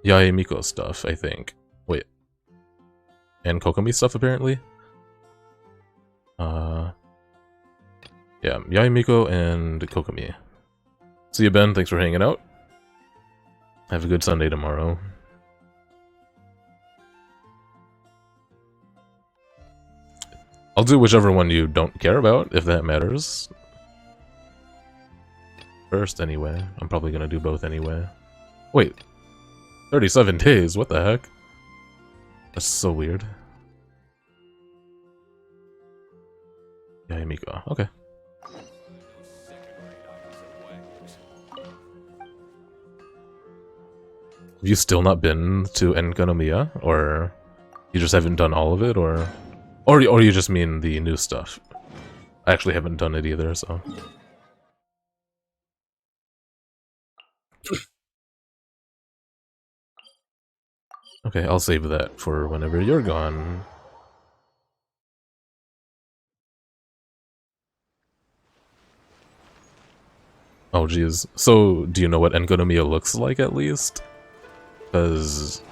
Yae Miko stuff, I think. Wait. And Kokomi stuff, apparently? Yeah, Yae Miko and Kokomi. See you, Ben. Thanks for hanging out. Have a good Sunday tomorrow. I'll do whichever one you don't care about, if that matters. First, anyway. I'm probably gonna do both anyway. Wait. 37 days? What the heck? That's so weird. Yae Miko. Okay. Have you still not been to Enkanomiya? Or you just haven't done all of it? Or you just mean the new stuff? I actually haven't done it either, so... Okay, I'll save that for whenever you're gone. Oh geez. So, do you know what Enkanomiya looks like, at least? Because...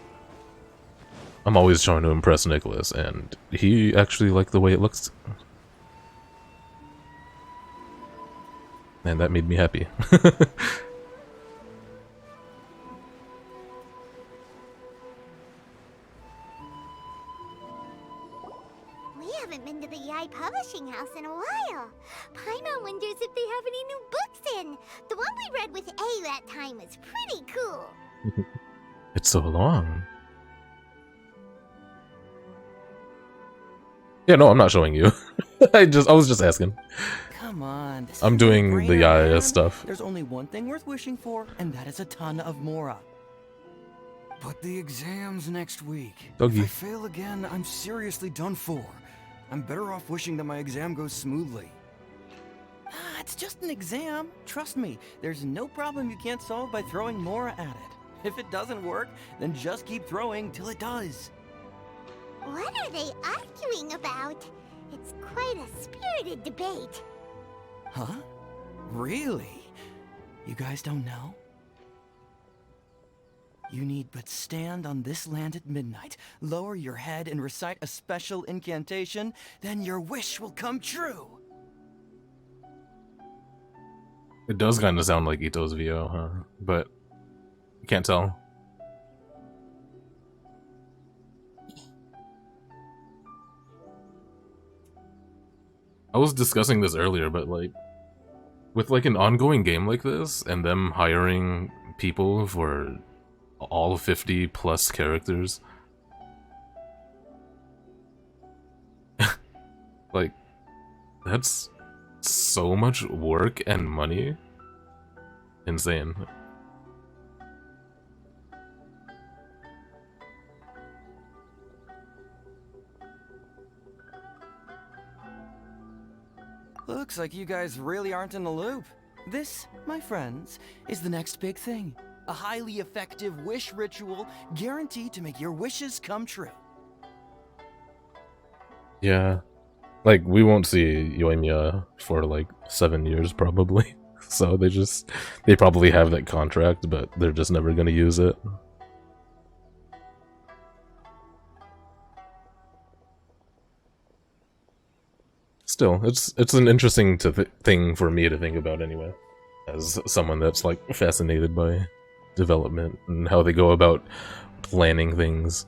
I'm always trying to impress Nicholas, and he actually liked the way it looks. And that made me happy. We haven't been to the Yae Publishing House in a while. Paimon wonders if they have any new books in. The one we read with A that time was pretty cool. It's so long. Yeah, no, I'm not showing you. I was just asking. Come on. I'm doing the Yae stuff. There's only one thing worth wishing for, and that is a ton of Mora. But the exam's next week. Doggy. If I fail again, I'm seriously done for. I'm better off wishing that my exam goes smoothly. Ah, it's just an exam. Trust me, there's no problem you can't solve by throwing Mora at it. If it doesn't work, then just keep throwing till it does. What are they arguing about? It's quite a spirited debate. Huh? Really? You guys don't know? You need but stand on this land at midnight, lower your head and recite a special incantation, then your wish will come true. It does kind of sound like Ito's VO, huh? But you can't tell. I was discussing this earlier, but like, with like an ongoing game like this, and them hiring people for all 50 plus characters, like, that's so much work and money. Insane. Looks like you guys really aren't in the loop. This, my friends, is the next big thing. A highly effective wish ritual guaranteed to make your wishes come true. Yeah. Like, we won't see Yoimiya for like 7 years probably. So they probably have that contract, but they're just never gonna use it. Still, it's an interesting thing for me to think about anyway, as someone that's like fascinated by development and how they go about planning things.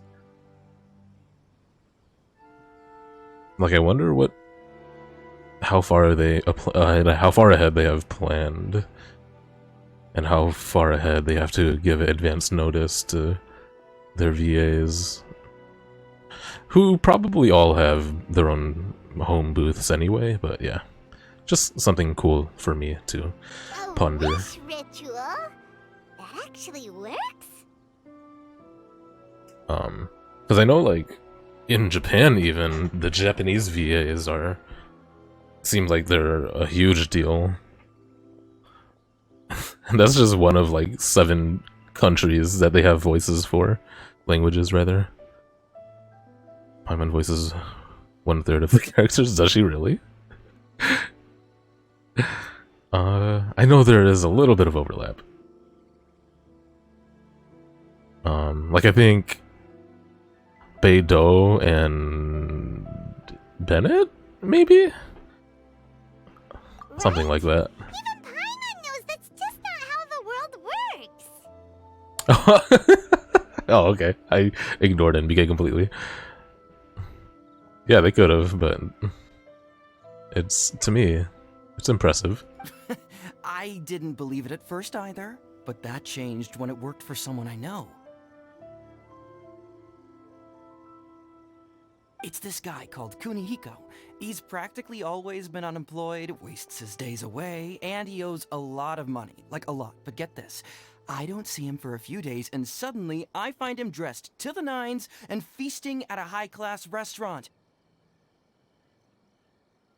Like, I wonder how far ahead they have planned, and how far ahead they have to give advance notice to their VAs, who probably all have their own home booths anyway, but yeah. Just something cool for me to ponder. A wish ritual? That actually works? Because I know, like, in Japan even, the Japanese VAs seem like they're a huge deal. And that's just one of, like, 7 countries that they have voices for. Languages, rather. Paimon voices 1/3 of the characters. Does she really? I know there is a little bit of overlap. Like I think Beidou and Bennett, maybe? Something like that. Even Paimon knows that's just not how the world works. Oh, okay. I ignored NBK completely. Yeah, they could have, but it's, to me, it's impressive. I didn't believe it at first either, but that changed when it worked for someone I know. It's this guy called Kunihiko. He's practically always been unemployed, wastes his days away, and he owes a lot of money. Like a lot, but get this. I don't see him for a few days, and suddenly I find him dressed to the nines and feasting at a high-class restaurant.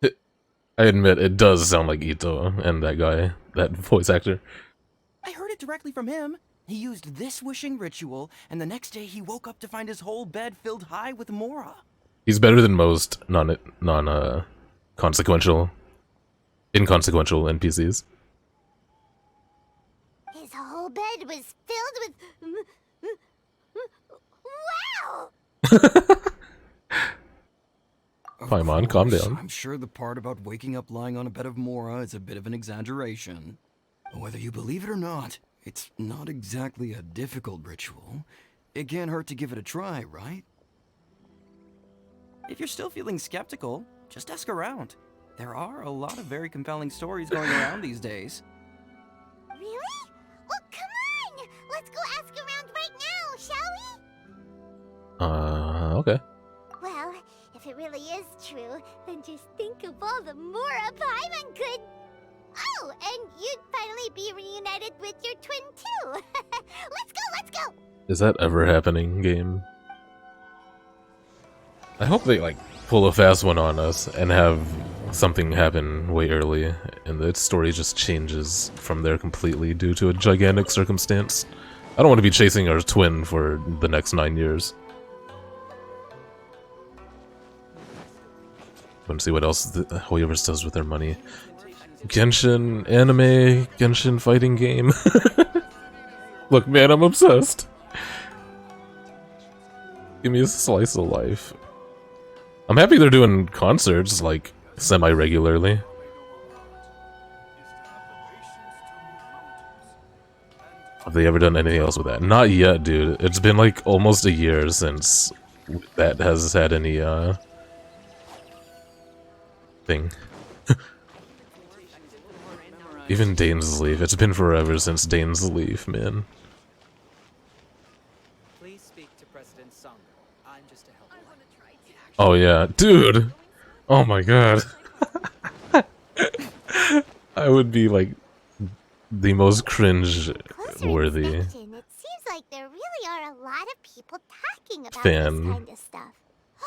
I admit, it does sound like Ito and that guy, that voice actor. I heard it directly from him. He used this wishing ritual, and the next day he woke up to find his whole bed filled high with mora. He's better than most inconsequential NPCs. His whole bed was filled with... Wow! Of Paimon, calm course, down. I'm sure the part about waking up lying on a bed of mora is a bit of an exaggeration. Whether you believe it or not, it's not exactly a difficult ritual. It can't hurt to give it a try, right? If you're still feeling skeptical, just ask around. There are a lot of very compelling stories going around these days. Really? Well, come on! Let's go ask around right now, shall we? Okay. Well, if it really is true, then just think of all the Mora Paimon could... Oh, and you'd finally be reunited with your twin too! Let's go! Is that ever happening, game? I hope they, like, pull a fast one on us and have something happen way early, and the story just changes from there completely due to a gigantic circumstance. I don't want to be chasing our twin for the next 9 years. Want to see what else the Hoyoverse does with their money. Genshin anime, Genshin fighting game. Look, man, I'm obsessed. Give me a slice of life. I'm happy they're doing concerts, like, semi-regularly. Have they ever done anything else with that? Not yet, dude. It's been, like, almost a year since that has had any, thing. Even Dane's Leaf. It's been forever since Dane's Leaf, man. Please speak to President Song. I'm just a helper. Oh yeah, dude! Oh my god. I would be like the most cringe-worthy Inspection, it seems like there really are a lot of people talking about fan. this kind of stuff.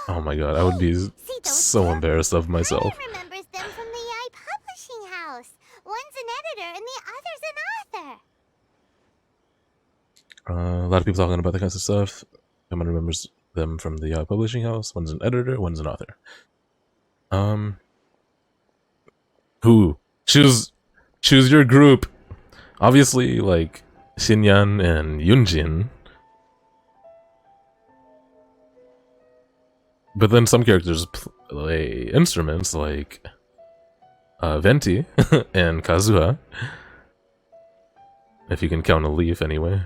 Oh my god, I would be See those so two? embarrassed of myself. Kyle remembers them from the EI Publishing House. One's an editor and the other's an author. A lot of people talking about that kind of stuff. Someone remembers them from the publishing house. One's an editor, one's an author. Who? Choose your group. Obviously, like, Xinyan and Yunjin. But then some characters play instruments, like Venti and Kazuha. If you can count a leaf, anyway.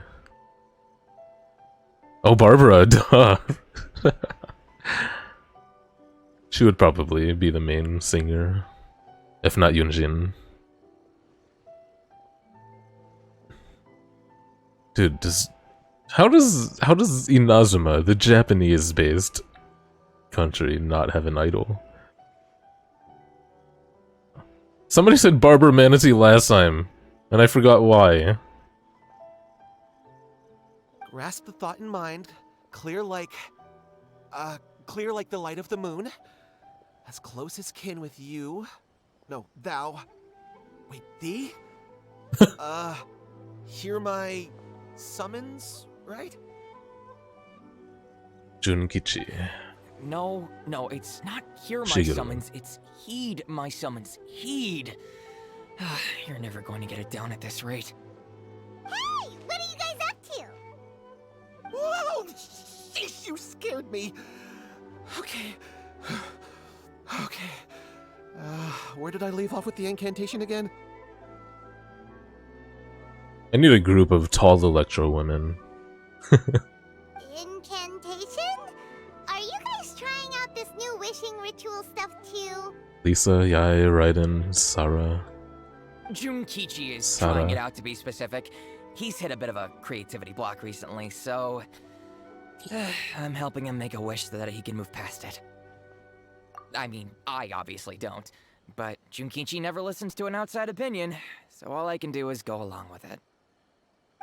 Oh, Barbara, duh! She would probably be the main singer, if not Yunjin. Dude, how does Inazuma, the Japanese-based country, not have an idol? Somebody said Barber Manatee last time, and I forgot why. Grasp the thought in mind, clear like the light of the moon. As close as kin with you. No, thou. Wait, thee? Hear my summons, right? Junkichi. No, it's not hear my Shigeru. summons, it's heed my summons. Heed! You're never going to get it down at this rate. Hey, what are you guys up to? Oh, sheesh, you scared me. Okay. Okay. Where did I leave off with the incantation again? I need a group of tall electro women. Incantation? Are you guys trying out this new wishing ritual stuff too? Lisa, Yai, Raiden, Sarah. Junkichi is Sarah. trying it out, to be specific. He's hit a bit of a creativity block recently, so I'm helping him make a wish so that he can move past it. I mean, I obviously don't, but Junkichi never listens to an outside opinion, so all I can do is go along with it.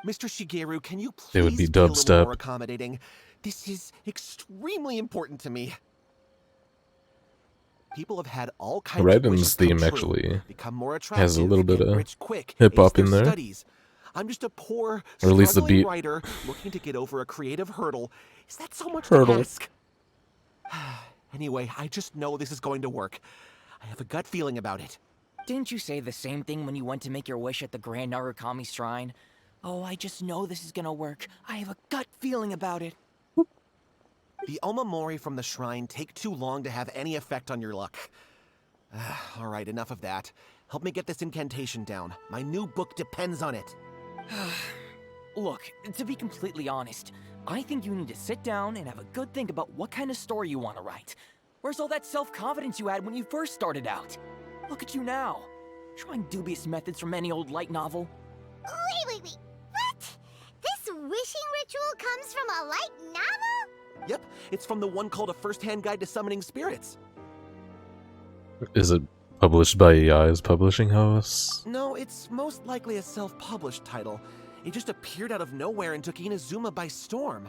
Mr. Shigeru, can you They would please be a little dubstep. more accommodating? This is extremely important to me. People have had all kinds of Raiden's wishes come theme true, actually become more attractive, has a little bit get of rich quick, hip-hop ace their in there. studies. I'm just a poor, Or at least the struggling beat. writer looking to get over a creative hurdle. Is that so much Hurdle. to ask? Anyway, I just know this is going to work. I have a gut feeling about it. Didn't you say the same thing when you went to make your wish at the Grand Narukami Shrine? Oh, I just know this is gonna work. I have a gut feeling about it. The Omamori from the shrine take too long to have any effect on your luck. Alright, enough of that. Help me get this incantation down. My new book depends on it. Look, to be completely honest, I think you need to sit down and have a good think about what kind of story you want to write. Where's all that self-confidence you had when you first started out? Look at you now, trying dubious methods from any old light novel. Wait. What? This wishing ritual comes from a light novel? Yep, it's from the one called A First-Hand Guide to Summoning Spirits. Is it published by Yai's publishing house? No, it's most likely a self-published title. It just appeared out of nowhere and took Inazuma by storm.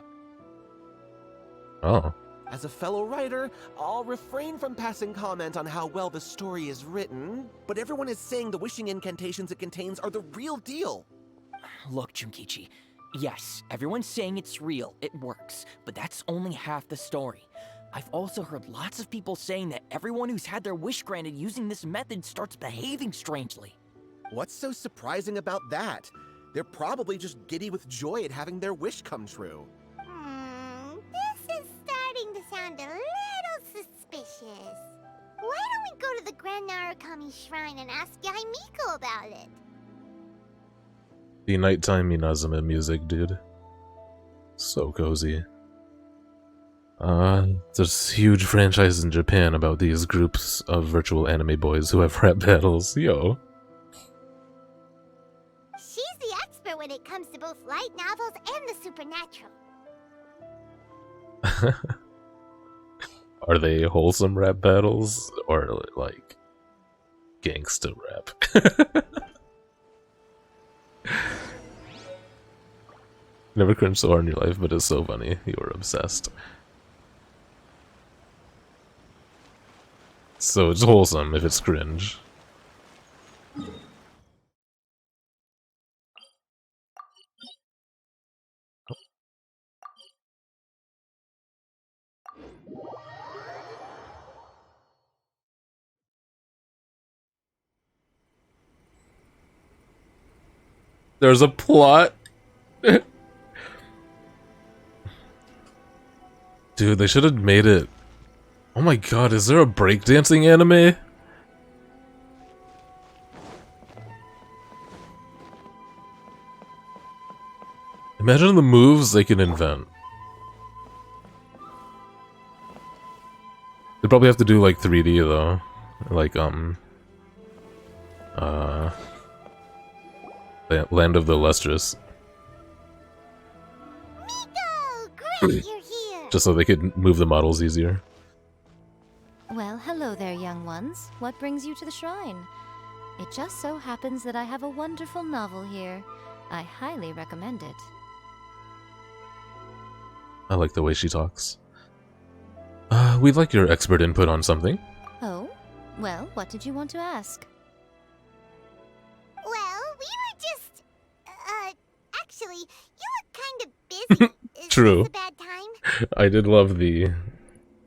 Oh. As a fellow writer, I'll refrain from passing comment on how well the story is written, but everyone is saying the wishing incantations it contains are the real deal. Look, Junkichi, yes, everyone's saying it's real, it works, but that's only half the story. I've also heard lots of people saying that everyone who's had their wish granted using this method starts behaving strangely. What's so surprising about that? They're probably just giddy with joy at having their wish come true. This is starting to sound a little suspicious. Why don't we go to the Grand Narukami Shrine and ask Yaimiko about it? The nighttime Inazuma music, dude. So cozy. There's huge franchise in Japan about these groups of virtual anime boys who have rap battles. Yo. She's the expert when it comes to both light novels and the supernatural. Are they wholesome rap battles or like gangsta rap? Never cringed so hard in your life, but it's so funny. You were obsessed. So it's wholesome if it's cringe. There's a plot. Dude, they should have made it. Oh my god, is there a breakdancing anime? Imagine the moves they can invent. They probably have to do like 3D though. Like Land of the Lustrous. Miko! Great, you're here! Just so they could move the models easier. Well, hello there, young ones. What brings you to the shrine? It just so happens that I have a wonderful novel here. I highly recommend it. I like the way she talks. We'd like your expert input on something. Oh? Well, what did you want to ask? Well, we were just... actually, you look kind of busy. Is True. this a bad time? I did love the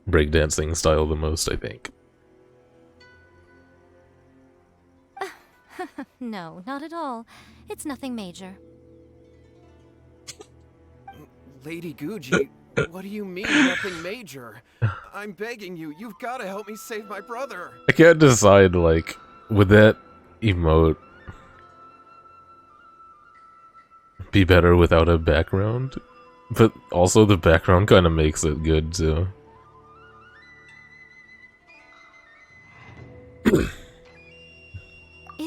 breakdancing style the most, I think. No, not at all. It's nothing major. Lady Guji, what do you mean nothing major? I'm begging you, you've got to help me save my brother. I can't decide, like, would that emote be better without a background? But also the background kind of makes it good, too. It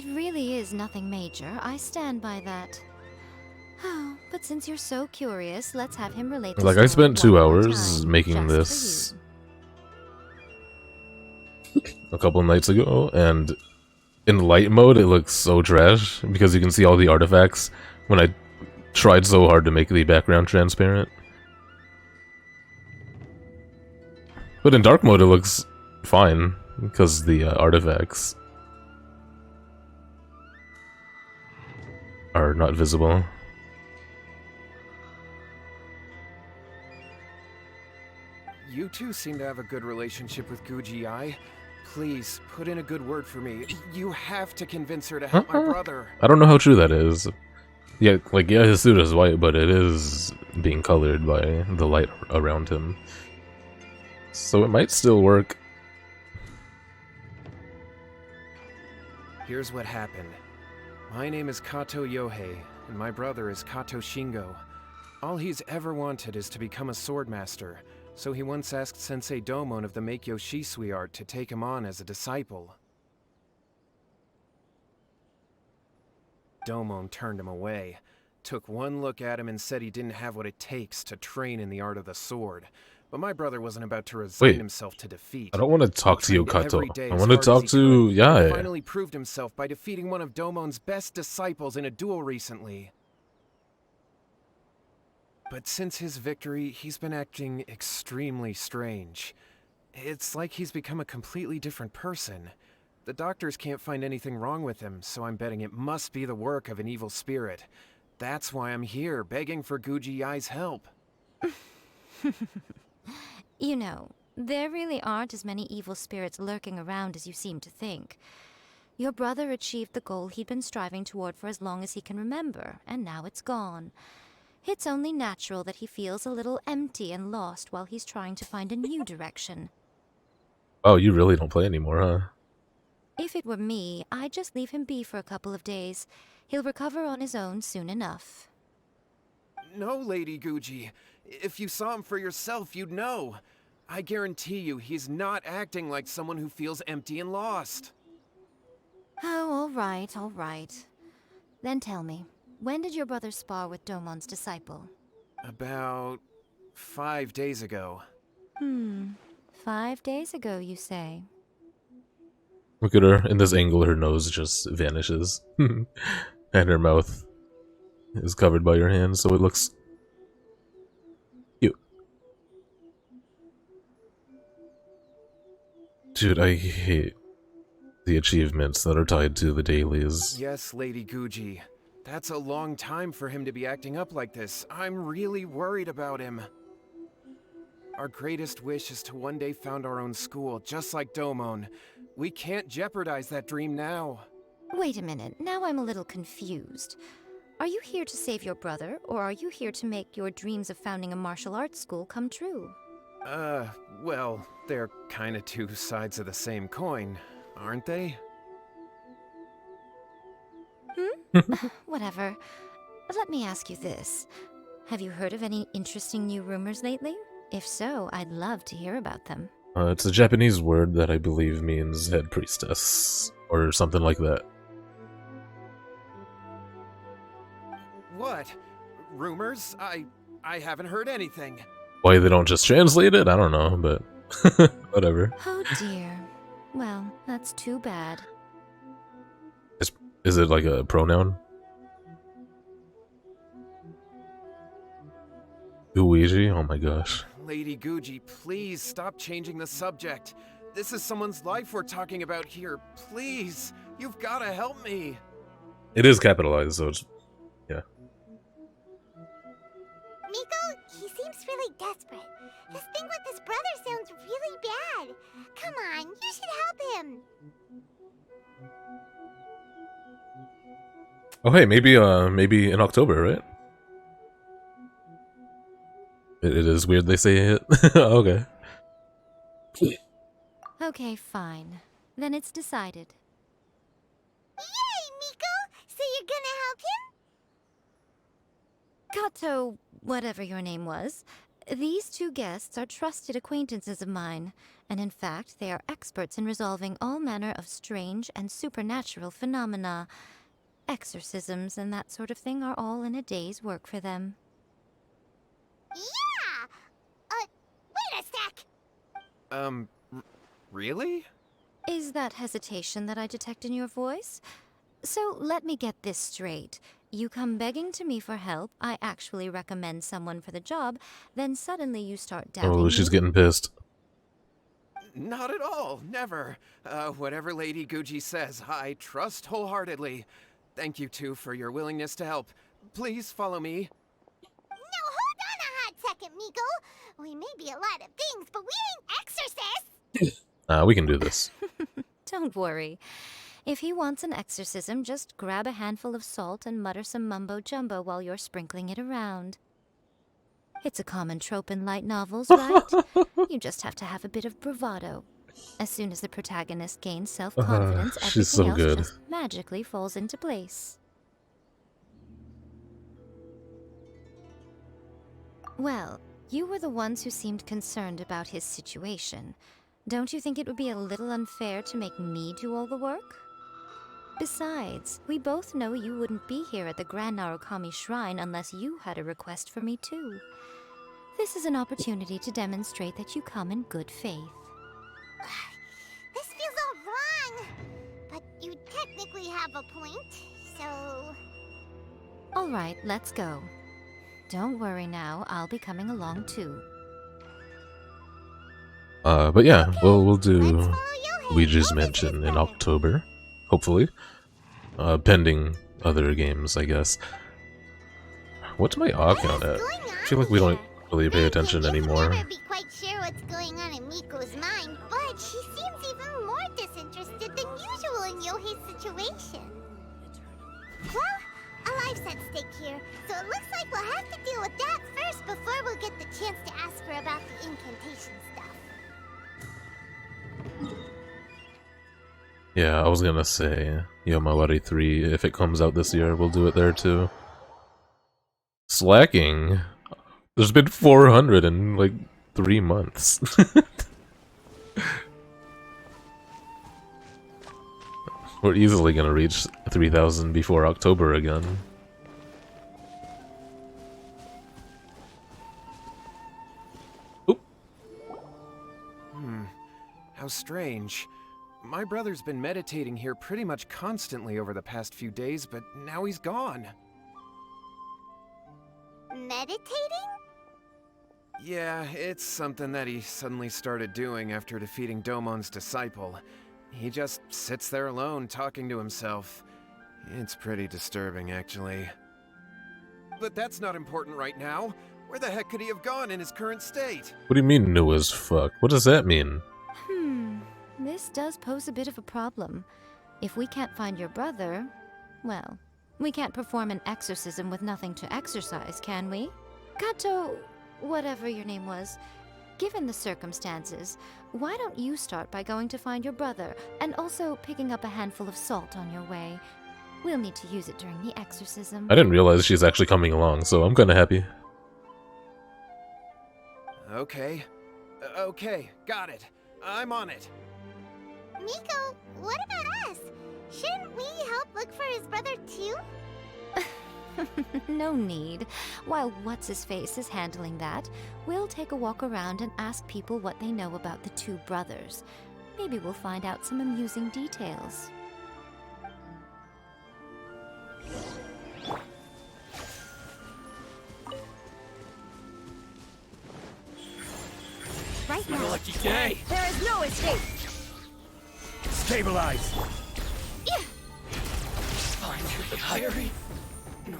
really is nothing major. I stand by that. Oh, but since you're so curious, let's have him relate the Like, I story spent 2 one more hours time, making just this a couple nights ago, and in light mode it looks so trash, because you can see all the artifacts when I tried so hard to make the background transparent. But in dark mode it looks fine, because the artifacts are not visible. You two seem to have a good relationship with Guji-ai. Please, put in a good word for me. You have to convince her to help my brother. I don't know how true that is. Yeah, like, yeah, his suit is white, but it is being colored by the light around him. So it might still work. Here's what happened. My name is Kato Yohei, and my brother is Kato Shingo. All he's ever wanted is to become a swordmaster, so he once asked Sensei Domon of the Meikyo Shisui art to take him on as a disciple. Domon turned him away, took one look at him and said he didn't have what it takes to train in the art of the sword. But my brother wasn't about to resign himself to defeat. I don't want to talk to you, Trained Kato. every day I as want to hard as talk he to could, Yae. and finally proved himself by defeating one of Domon's best disciples in a duel recently. But since his victory, he's been acting extremely strange. It's like he's become a completely different person. The doctors can't find anything wrong with him, so I'm betting it must be the work of an evil spirit. That's why I'm here, begging for Guji-ai's help. You know, there really aren't as many evil spirits lurking around as you seem to think. Your brother achieved the goal he'd been striving toward for as long as he can remember, and now it's gone. It's only natural that he feels a little empty and lost while he's trying to find a new direction. Oh, you really don't play anymore, huh? If it were me, I'd just leave him be for a couple of days. He'll recover on his own soon enough. No, Lady Guji. If you saw him for yourself, you'd know. I guarantee you, he's not acting like someone who feels empty and lost. Oh, all right, all right. Then tell me, when did your brother spar with Domon's disciple? About 5 days ago. 5 days ago, you say? Look at her. In this angle, her nose just vanishes. And her mouth is covered by your hand, so it looks cute. Dude, I hate the achievements that are tied to the dailies. Yes, Lady Guji. That's a long time for him to be acting up like this. I'm really worried about him. Our greatest wish is to one day found our own school, just like Domon. We can't jeopardize that dream now. Wait a minute, now I'm a little confused. Are you here to save your brother, or are you here to make your dreams of founding a martial arts school come true? Well, they're kinda two sides of the same coin, aren't they? Whatever. Let me ask you this. Have you heard of any interesting new rumors lately? If so, I'd love to hear about them. It's a Japanese word that I believe means head priestess, or something like that. What? Rumors? I haven't heard anything. Why they don't just translate it? I don't know, but whatever. Oh dear. Well, that's too bad. Is it like a pronoun? Luigi? Oh my gosh. Lady Guji, please stop changing the subject. This is someone's life we're talking about here. Please, you've got to help me. It is capitalized, so it's... yeah. Miko, he seems really desperate. His thing with his brother sounds really bad. Come on, you should help him. Oh hey, maybe in October, right? It is weird they say it. Okay. Okay, fine. Then it's decided. Yay, Miko! So you're gonna help him? Kato, whatever your name was, these two guests are trusted acquaintances of mine, and in fact, they are experts in resolving all manner of strange and supernatural phenomena. Exorcisms and that sort of thing are all in a day's work for them. Yeah! Wait a sec! Really? Is that hesitation that I detect in your voice? So let me get this straight. You come begging to me for help, I actually recommend someone for the job, then suddenly you start doubting Oh, she's me? getting pissed. Not at all, never. Whatever Lady Guji says, I trust wholeheartedly. Thank you two for your willingness to help. Please follow me. No, hold on a hot second, Miko! We may be a lot of things, but we ain't exorcists! We can do this. Don't worry. If he wants an exorcism, just grab a handful of salt and mutter some mumbo-jumbo while you're sprinkling it around. It's a common trope in light novels, right? You just have to have a bit of bravado. As soon as the protagonist gains self-confidence, she's everything so else good. just magically falls into place. Well, you were the ones who seemed concerned about his situation. Don't you think it would be a little unfair to make me do all the work? Besides, we both know you wouldn't be here at the Grand Narukami Shrine unless you had a request for me too. This is an opportunity to demonstrate that you come in good faith. This feels all wrong! But you technically have a point, so... Alright, let's go. Don't worry now, I'll be coming along too. But yeah, we'll let's do follow Yohei. Luigi's Yohei's Mansion his in brother. October, hopefully. Pending other games, I guess. What's my AW count at? I feel like we don't really pay attention anymore. Never be quite sure what's going on in Miko's mind, but she seems even more disinterested than usual in Yohei's situation. Well, a life's at stake here, so it looks like we'll have to deal with that first before we'll get the chance to ask her about the incantation stuff. Yeah, I was gonna say Yomawari 3, if it comes out this year, we'll do it there too. Slacking? There's been 400 in, like, 3 months. We're easily gonna reach 3,000 before October again. Oop. How strange. My brother's been meditating here pretty much constantly over the past few days, but now he's gone. Meditating? Yeah, it's something that he suddenly started doing after defeating Domon's disciple. He just sits there alone, talking to himself. It's pretty disturbing, actually. But that's not important right now. Where the heck could he have gone in his current state? What do you mean new as fuck? What does that mean? This does pose a bit of a problem. If we can't find your brother, well, we can't perform an exorcism with nothing to exorcise, can we? Kato, whatever your name was, given the circumstances, why don't you start by going to find your brother, and also picking up a handful of salt on your way? We'll need to use it during the exorcism. I didn't realize she's actually coming along, so I'm kinda happy. Okay. Okay, got it. I'm on it. Miko, what about us? Shouldn't we help look for his brother too? No need. While What's-His-Face is handling that, we'll take a walk around and ask people what they know about the two brothers. Maybe we'll find out some amusing details. Right now. Lucky day! There is no escape. Stabilize! Yeah. Find the diary? No.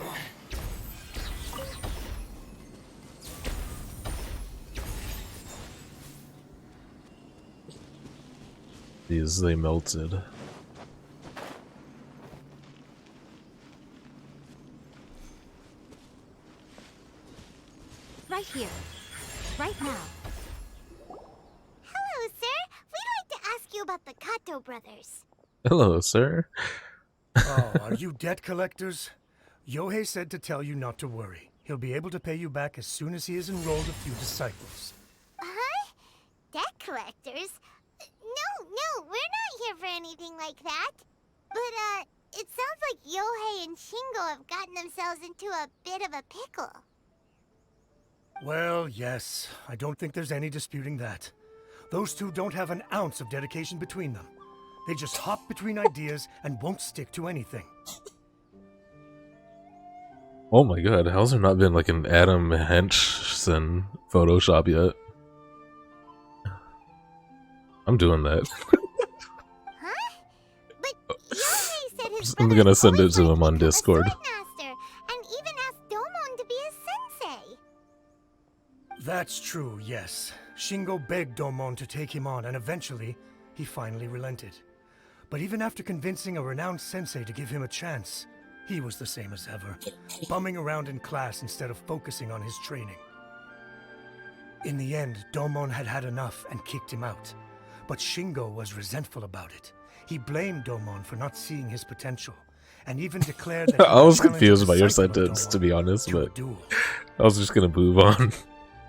These, they melted. Right here. right now. Hello, sir. We'd like to ask you about the Kato brothers. Hello, sir. Oh, are you debt collectors? Yohei said to tell you not to worry. He'll be able to pay you back as soon as he has enrolled a few disciples. Huh? Debt collectors? No, we're not here for anything like that. But, it sounds like Yohei and Shingo have gotten themselves into a bit of a pickle. Well, yes. I don't think there's any disputing that. Those two don't have an ounce of dedication between them. They just hop between ideas and won't stick to anything. Oh my god, how's there not been like an Adam Henchson Photoshop yet? I'm doing that. Huh? But Yohei said his I'm brothers gonna send it always to liked him on become a Discord. sword master, and even asked Domon to be his sensei. That's true, yes. Shingo begged Domon to take him on, and eventually, he finally relented. But even after convincing a renowned sensei to give him a chance, he was the same as ever, bumming around in class instead of focusing on his training. In the end, Domon had had enough and kicked him out. But Shingo was resentful about it. He blamed Domon for not seeing his potential, and even declared that he I would was challenge a confused by your disciple of sentence, to Domon be honest, to a but duel. I was just gonna move on.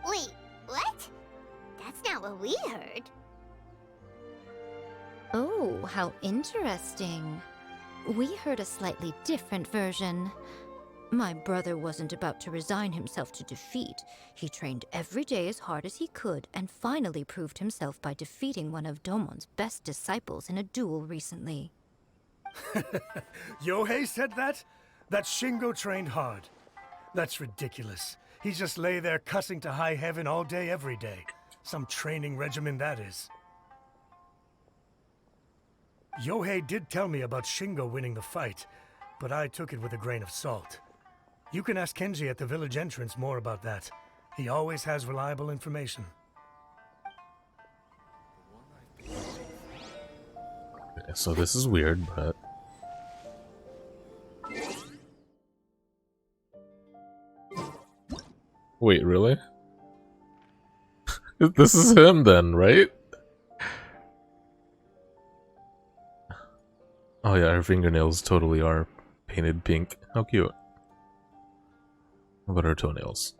Wait, what? That's not what we heard. Oh, how interesting. We heard a slightly different version. My brother wasn't about to resign himself to defeat. He trained every day as hard as he could and finally proved himself by defeating one of Domon's best disciples in a duel recently. Yohei said that? That Shingo trained hard. That's ridiculous. He just lay there cussing to high heaven all day, every day. Some training regimen, that is. Yohei did tell me about Shingo winning the fight, but I took it with a grain of salt. You can ask Kenji at the village entrance more about that. He always has reliable information. Okay, so this is weird, but... Wait, really? This is him then, right? Oh yeah, her fingernails totally are painted pink. How cute. How about her toenails?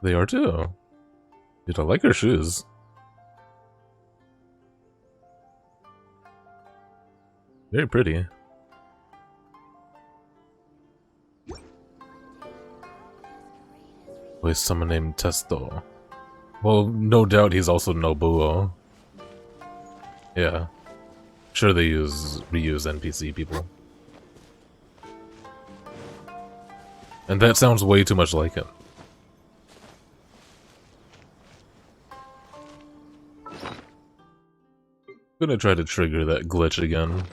They are too. Dude, I like her shoes. Very pretty. With someone named Testo. Well, no doubt he's also Nobuo. Yeah. Sure they reuse NPC people. And that sounds way too much like him. I'm gonna try to trigger that glitch again.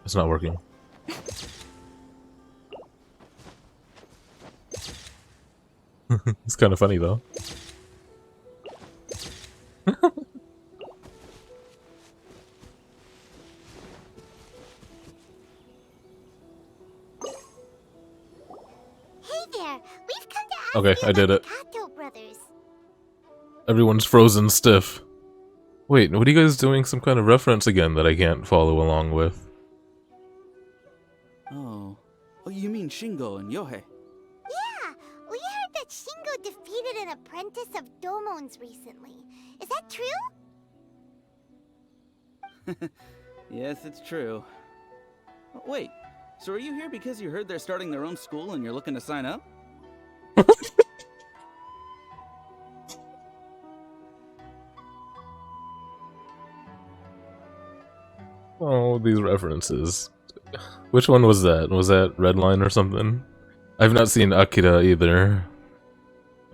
It's not working. It's kind of funny though. Hey there, we've come to ask Okay, you I did about it. the Kato brothers. Everyone's frozen stiff. Wait, what are you guys doing? Some kind of reference again that I can't follow along with? Oh. Oh, you mean Shingo and Yohei? Yeah, we heard that Shingo defeated an apprentice of Domon's recently. Is that true? Yes, it's true. Oh, wait, so are you here because you heard they're starting their own school and you're looking to sign up? Oh, these references. Which one was that? Was that Redline or something? I've not seen Akira either.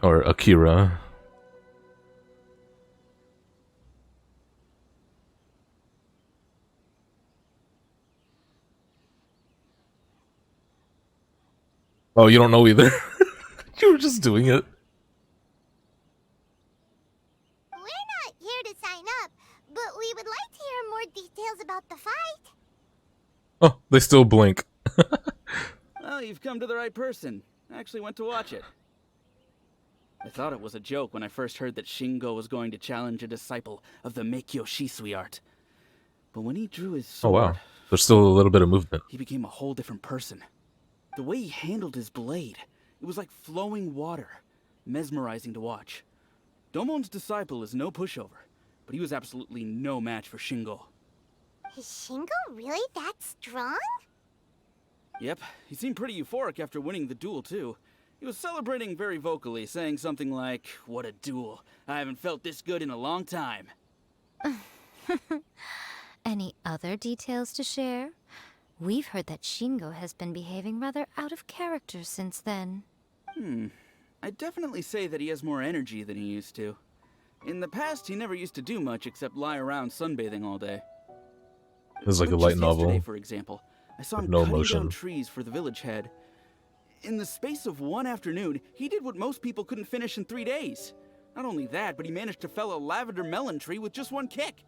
Or Akira. Oh, you don't know either? You were just doing it. We're not here to sign up. but we would like to hear more details about the fight. Oh, they still blink. Well, you've come to the right person. I actually went to watch it. I thought it was a joke when I first heard that Shingo was going to challenge a disciple of the Meikyo Shisui art. But when he drew his Oh sword, wow, there's still a little bit of movement. he became a whole different person. The way he handled his blade, it was like flowing water, mesmerizing to watch. Domon's disciple is no pushover, but he was absolutely no match for Shingo. Is Shingo really that strong? Yep, he seemed pretty euphoric after winning the duel too. He was celebrating very vocally, saying something like, "What a duel. I haven't felt this good in a long time." Any other details to share? We've heard that Shingo has been behaving rather out of character since then. I'd definitely say that he has more energy than he used to. In the past, he never used to do much except lie around sunbathing all day. This is like a But light just novel. yesterday, for example, I saw with him no cutting emotion. down trees for the village head. In the space of one afternoon, he did what most people couldn't finish in 3 days. Not only that, but he managed to fell a lavender melon tree with just one kick.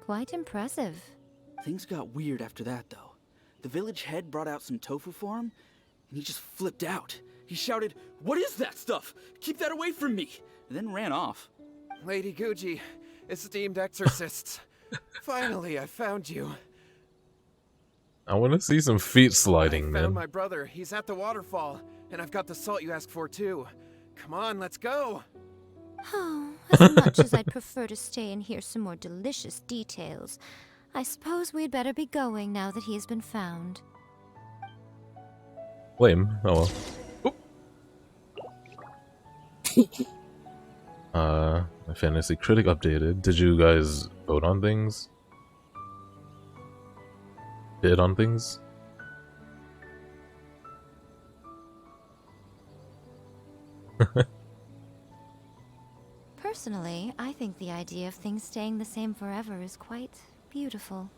Quite impressive. Things got weird after that, though. The village head brought out some tofu for him, and he just flipped out. He shouted, "What is that stuff? Keep that away from me!" and then ran off. Lady Guji, esteemed exorcists. Finally, I found you. I want to see some feet I sliding, found man. my brother. He's at the waterfall, and I've got the salt you asked for too. Come on, let's go. Oh, as much as I'd prefer to stay and hear some more delicious details, I suppose we'd better be going now that he has been found. Lame. Oh well. My fantasy critic updated. Did you guys vote on things? Bid on things? Personally, I think the idea of things staying the same forever is quite beautiful.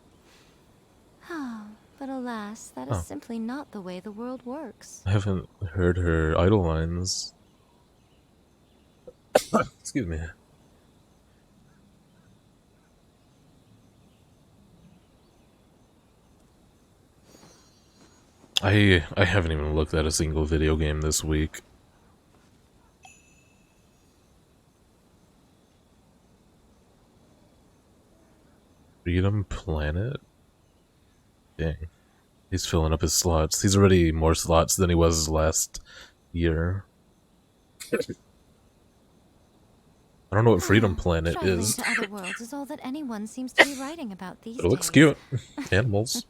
But alas, that is simply not the way the world works. I haven't heard her idle lines. Excuse me. I haven't even looked at a single video game this week. Freedom Planet? Dang. He's filling up his slots. He's already more slots than he was last year. I don't know what Freedom Planet Traveling is. to other worlds is all that anyone seems to be writing about these But it looks days. cute. Animals.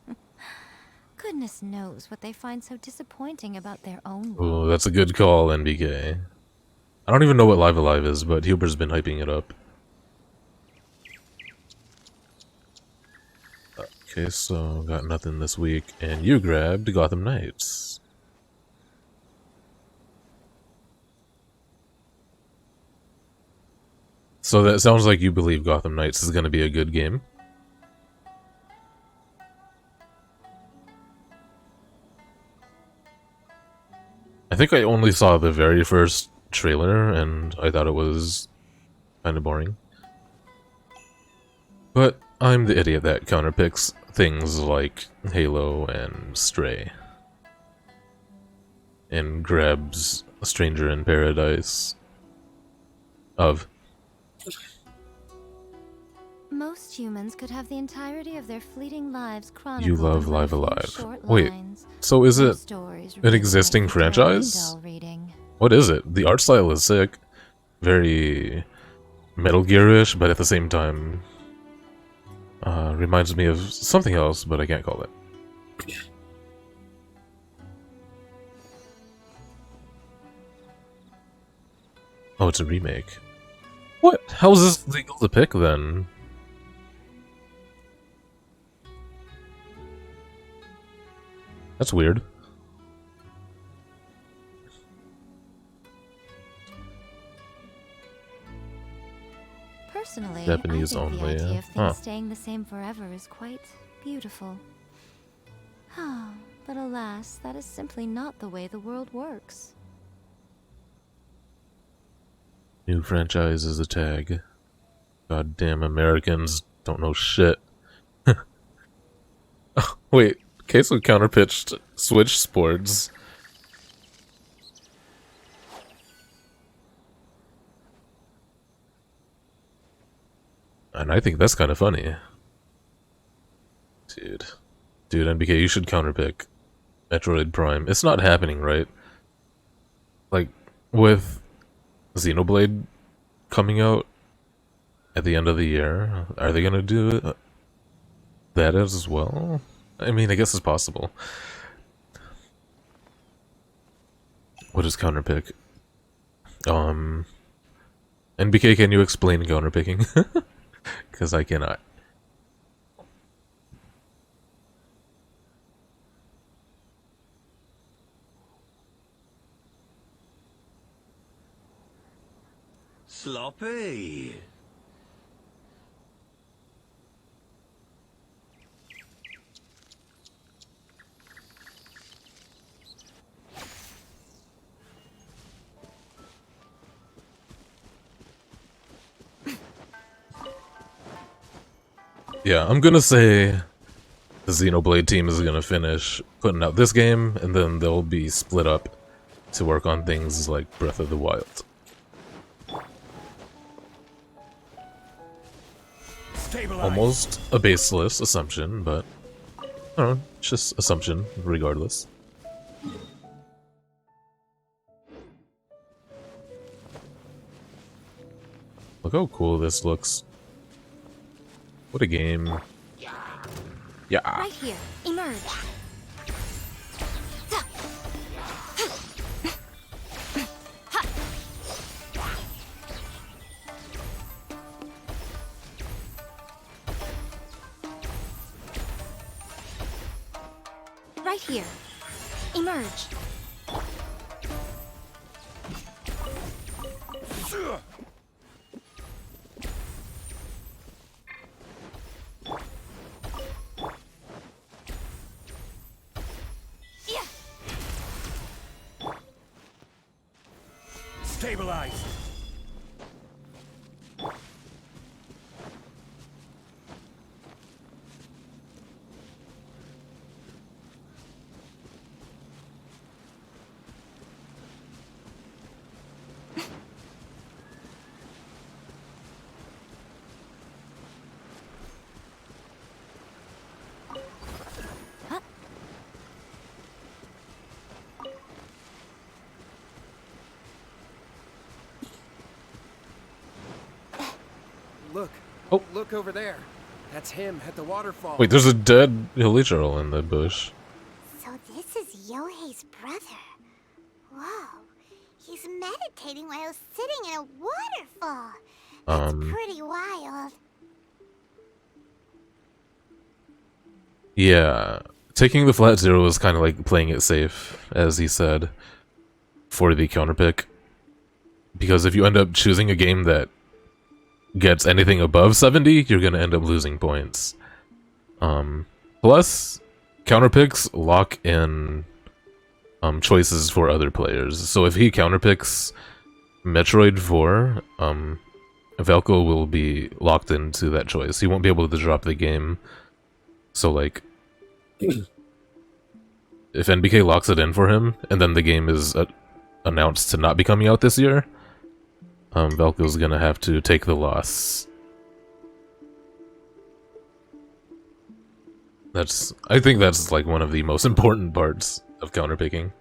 Goodness knows what they find so disappointing about their own world. Ooh, that's a good call, NBK. I don't even know what Live Alive is, but Huber's been hyping it up. Okay, so got nothing this week, and you grabbed Gotham Knights. So that sounds like you believe Gotham Knights is going to be a good game. I think I only saw the very first trailer, and I thought it was kind of boring. But I'm the idiot that counterpicks things like Halo and Stray. And grabs A Stranger in Paradise. Most humans could have the entirety of their fleeting lives chronicled You love in but a Live few Alive. short Wait, lines. so is Their it stories an really existing make for terribly franchise? dull reading. What is it? The art style is sick. Very Metal Gear-ish, but at the same time reminds me of something else, but I can't call it. Oh, it's a remake. What? How is this legal to pick then? That's weird. Personally, Japanese I think only, the yeah. idea of things Huh. staying the same forever is quite beautiful. But alas, that is simply not the way the world works. New franchise is a tag. Goddamn Americans don't know shit. Oh, wait, Queso counterpitched Switch Sports. And I think that's kind of funny. Dude, NBK, you should counterpick Metroid Prime. It's not happening, right? Like, with Xenoblade coming out at the end of the year, are they gonna do that as well? I mean, I guess it's possible. What is counterpick? NBK, can you explain counterpicking? Because I cannot. Sloppy. Yeah, I'm gonna say the Xenoblade team is gonna finish putting out this game, and then they'll be split up to work on things like Breath of the Wild. Almost a baseless assumption, but I don't know, it's just assumption regardless. Look how cool this looks. What a game. Yeah. Right here. Emerge. Right here. Emerge. Stabilize. Look. Oh. Look over there. That's him at the waterfall. Wait, there's a dead Hilichurl in the bush. So this is Yohei's brother. Whoa. He's meditating while sitting in a waterfall. That's pretty wild. Yeah. Taking the flat zero is kind of like playing it safe, as he said, for the counterpick. Because if you end up choosing a game that gets anything above 70, you're gonna end up losing points. Plus, counterpicks lock in choices for other players. So if he counterpicks Metroid 4, Velko will be locked into that choice. He won't be able to drop the game. So like, if NBK locks it in for him, and then the game is announced to not be coming out this year, Velko's gonna have to take the loss. I think that's like one of the most important parts of counterpicking.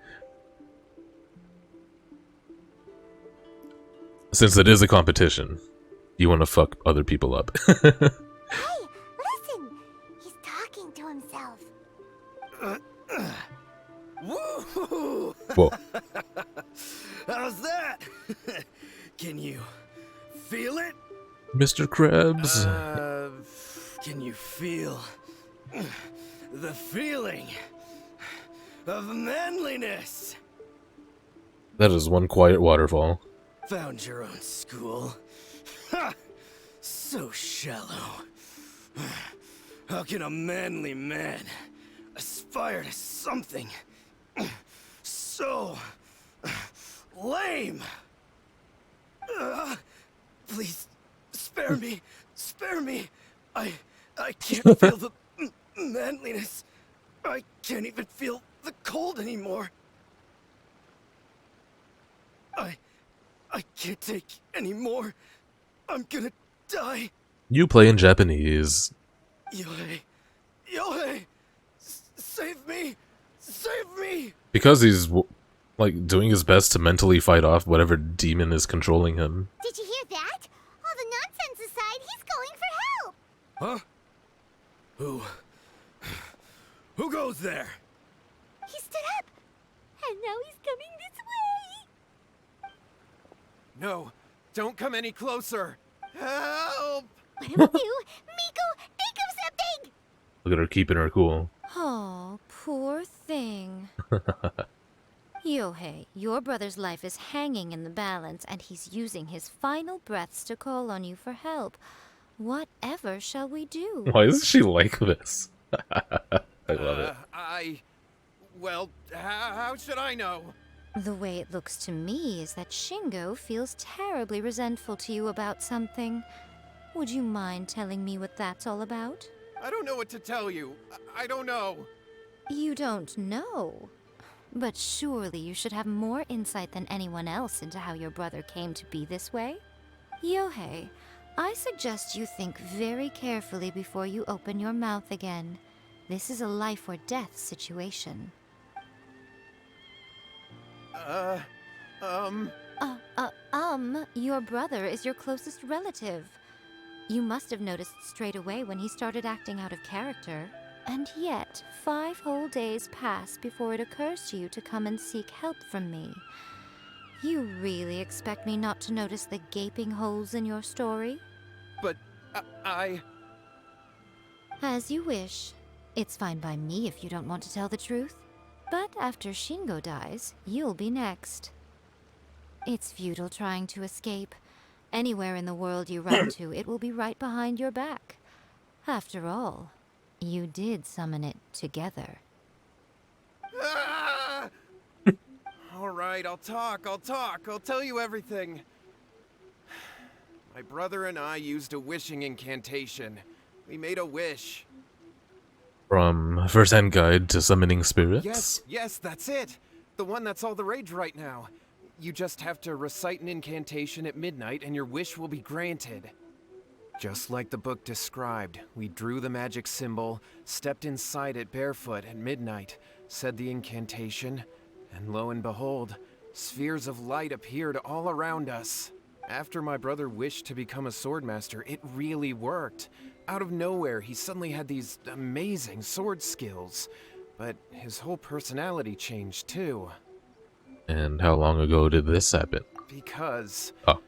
Since it is a competition, you want to fuck other people up. Hey, listen! He's talking to himself. Woo! Whoa. How's that? Can you feel it? Mr. Krabs. Can you feel the feeling of manliness? That is one quiet waterfall. Found your own school. Ha! So shallow. How can a manly man aspire to something so lame? Please, spare me. Spare me. I can't feel the manliness. I can't even feel the cold anymore. I can't take any more. I'm gonna die. You play in Japanese. Yohei. Yohei! Save me! Save me! Because he's, like, doing his best to mentally fight off whatever demon is controlling him. Did you hear that? All the nonsense aside, he's going for help! Huh? Who goes there? He stood up! And now he's coming this way! No, don't come any closer. Help! What do we do? Miko, think of something! Look at her keeping her cool. Oh, poor thing. Yohei, your brother's life is hanging in the balance, and he's using his final breaths to call on you for help. Whatever shall we do? Why is she like this? I love it. Well, how should I know? The way it looks to me is that Shingo feels terribly resentful to you about something. Would you mind telling me what that's all about? I don't know what to tell you. I don't know. You don't know? But surely you should have more insight than anyone else into how your brother came to be this way? Yohei, I suggest you think very carefully before you open your mouth again. This is a life or death situation. Your brother is your closest relative. You must have noticed straight away when he started acting out of character. And yet, 5 whole days pass before it occurs to you to come and seek help from me. You really expect me not to notice the gaping holes in your story? But I... As you wish. It's fine by me if you don't want to tell the truth. But after Shingo dies, you'll be next. It's futile trying to escape. Anywhere in the world you run to, it will be right behind your back. After all, you did summon it together. Ah! All right, I'll talk. I'll tell you everything. My brother and I used a wishing incantation. We made a wish. From first-hand guide to summoning spirits? Yes, that's it. The one that's all the rage right now. You just have to recite an incantation at midnight and your wish will be granted. Just like the book described, we drew the magic symbol, stepped inside it barefoot at midnight, said the incantation, and lo and behold, spheres of light appeared all around us. After my brother wished to become a swordmaster, it really worked. Out of nowhere, he suddenly had these amazing sword skills, but his whole personality changed too. And how long ago did this happen? Because Oh.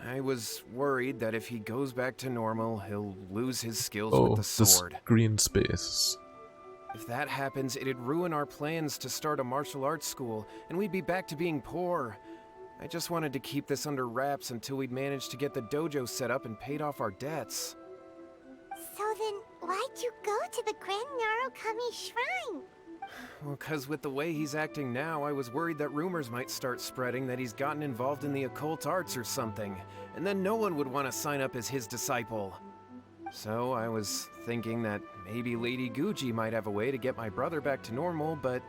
I was worried that if he goes back to normal, he'll lose his skills Oh, with the sword. green space. If that happens, it'd ruin our plans to start a martial arts school, and we'd be back to being poor. I just wanted to keep this under wraps until we'd managed to get the dojo set up and paid off our debts. So then, why'd you go to the Grand Narukami Shrine? Well, 'cause with the way he's acting now, I was worried that rumors might start spreading that he's gotten involved in the occult arts or something, and then no one would want to sign up as his disciple. So I was thinking that maybe Lady Guji might have a way to get my brother back to normal, but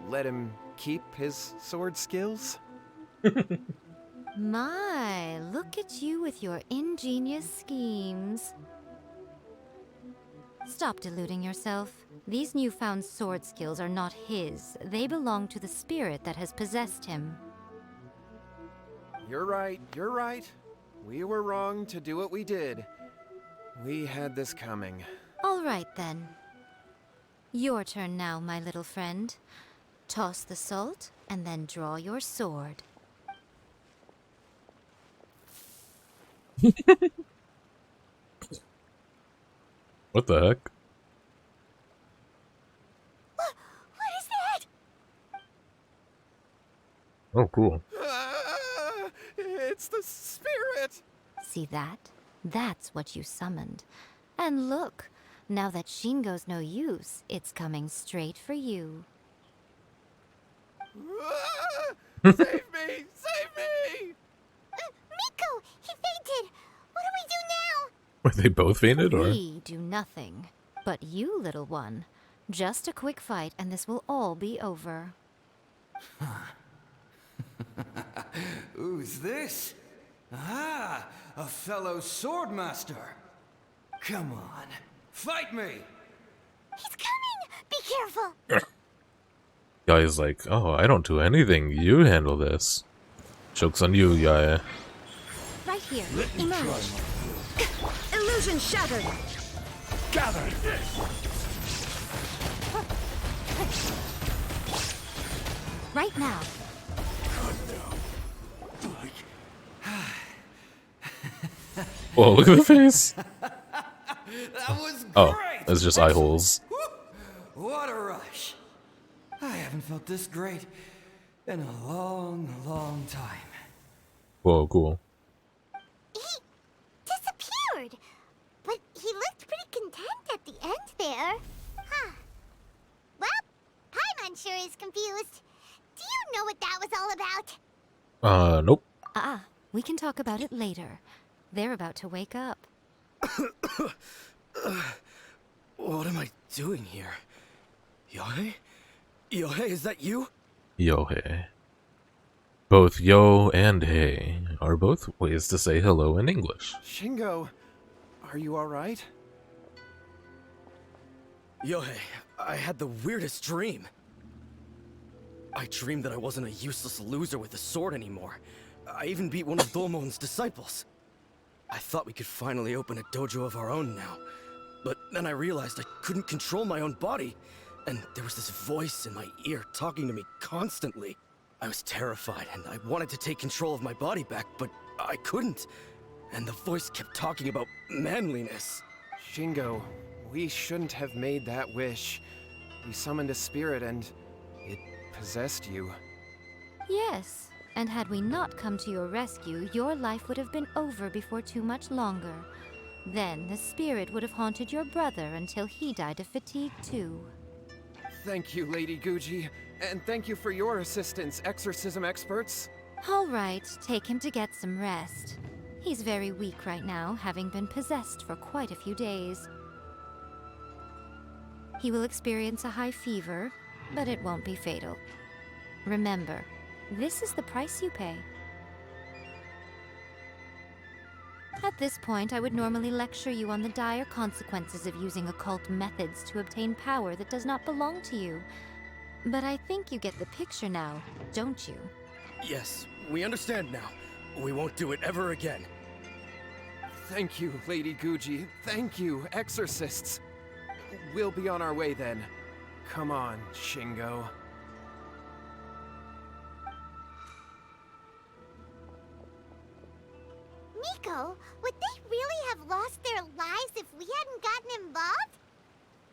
let him keep his sword skills? My, look at you with your ingenious schemes. Stop deluding yourself. These newfound sword skills are not his. They belong to the spirit that has possessed him. You're right. We were wrong to do what we did. We had this coming. All right, then. Your turn now, my little friend. Toss the salt, and then draw your sword. What the heck? What is that? Oh, cool. It's the spirit! See that? That's what you summoned. And look, now that Shingo's no use, it's coming straight for you. Save me! Save me! Miko, he fainted! Were they both fainted, or? We do nothing. But you, little one, just a quick fight and this will all be over. Who's this? Ah, a fellow swordmaster. Come on, fight me! He's coming! Be careful! Guy's like, oh, I don't do anything. You handle this. Joke's on you, Yaya. Right here. Emerge. Illusion shattered. Gather! Right now. Whoa, look at the face. That was great! Oh, it's just eye holes. What a rush! I haven't felt this great in a long, long time. Whoa, cool. He disappeared! But he looked pretty content at the end there. Huh. Well, Paimon sure is confused. Do you know what that was all about? Nope. We can talk about it later. They're about to wake up. What am I doing here? Yohei? Yohei, is that you? Yohei. Both yo and hey are both ways to say hello in English. Shingo, are you alright? Yohei, I had the weirdest dream. I dreamed that I wasn't a useless loser with a sword anymore. I even beat one of Domon's disciples. I thought we could finally open a dojo of our own now. But then I realized I couldn't control my own body. And there was this voice in my ear talking to me constantly. I was terrified and I wanted to take control of my body back, but I couldn't. And the voice kept talking about manliness. Shingo, we shouldn't have made that wish. We summoned a spirit and it possessed you. Yes, and had we not come to your rescue, your life would have been over before too much longer. Then the spirit would have haunted your brother until he died of fatigue too. Thank you, Lady Guji, and thank you for your assistance, exorcism experts. All right, take him to get some rest. He's very weak right now, having been possessed for quite a few days. He will experience a high fever, but it won't be fatal. Remember, this is the price you pay. At this point, I would normally lecture you on the dire consequences of using occult methods to obtain power that does not belong to you. But I think you get the picture now, don't you? Yes, we understand now. We won't do it ever again. Thank you, Lady Guji. Thank you, exorcists. We'll be on our way then. Come on, Shingo. Miko, would they really have lost their lives if we hadn't gotten involved?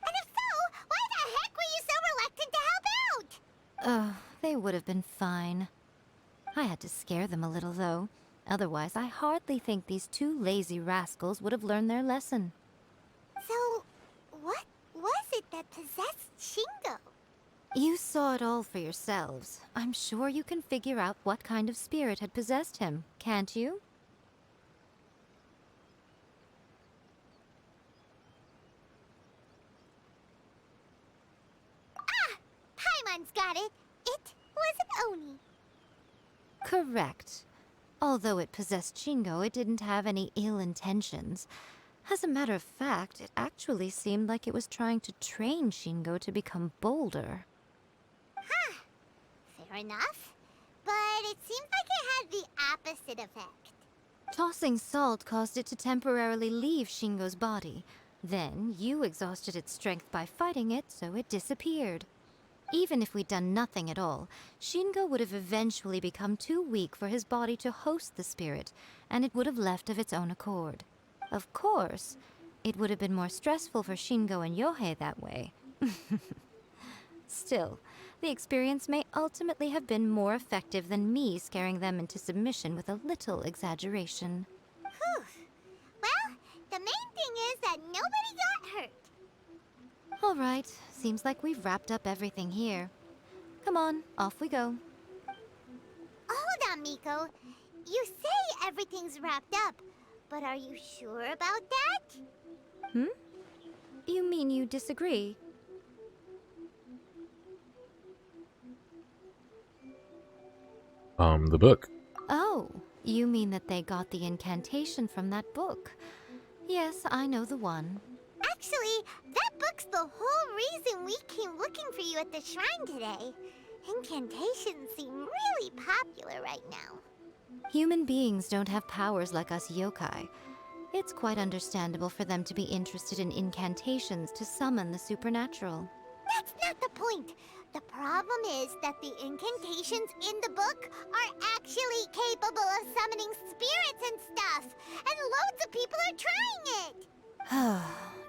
And if so, why the heck were you so reluctant to help out? They would have been fine. I had to scare them a little, though. Otherwise, I hardly think these two lazy rascals would have learned their lesson. So, what was it that possessed Shingo? You saw it all for yourselves. I'm sure you can figure out what kind of spirit had possessed him, can't you? Paimon's got it. It was an Oni. Correct. Although it possessed Shingo, it didn't have any ill intentions. As a matter of fact, it actually seemed like it was trying to train Shingo to become bolder. Huh. Fair enough. But it seems like it had the opposite effect. Tossing salt caused it to temporarily leave Shingo's body. Then, you exhausted its strength by fighting it, so it disappeared. Even if we'd done nothing at all, Shingo would have eventually become too weak for his body to host the spirit, and it would have left of its own accord. Of course, it would have been more stressful for Shingo and Yohei that way. Still, the experience may ultimately have been more effective than me scaring them into submission with a little exaggeration. Whew. Well, the main thing is that nobody got hurt. All right, seems like we've wrapped up everything here. Come on, off we go. Hold on, Miko. You say everything's wrapped up, But are you sure about that? Hmm? You mean you disagree? The book. Oh, you mean that they got the incantation from that book? Yes, I know the one. Actually, that book's the whole reason we came looking for you at the shrine today. Incantations seem really popular right now. Human beings don't have powers like us yokai. It's quite understandable for them to be interested in incantations to summon the supernatural. That's not the point. The problem is that the incantations in the book are actually capable of summoning spirits and stuff, and loads of people are trying it.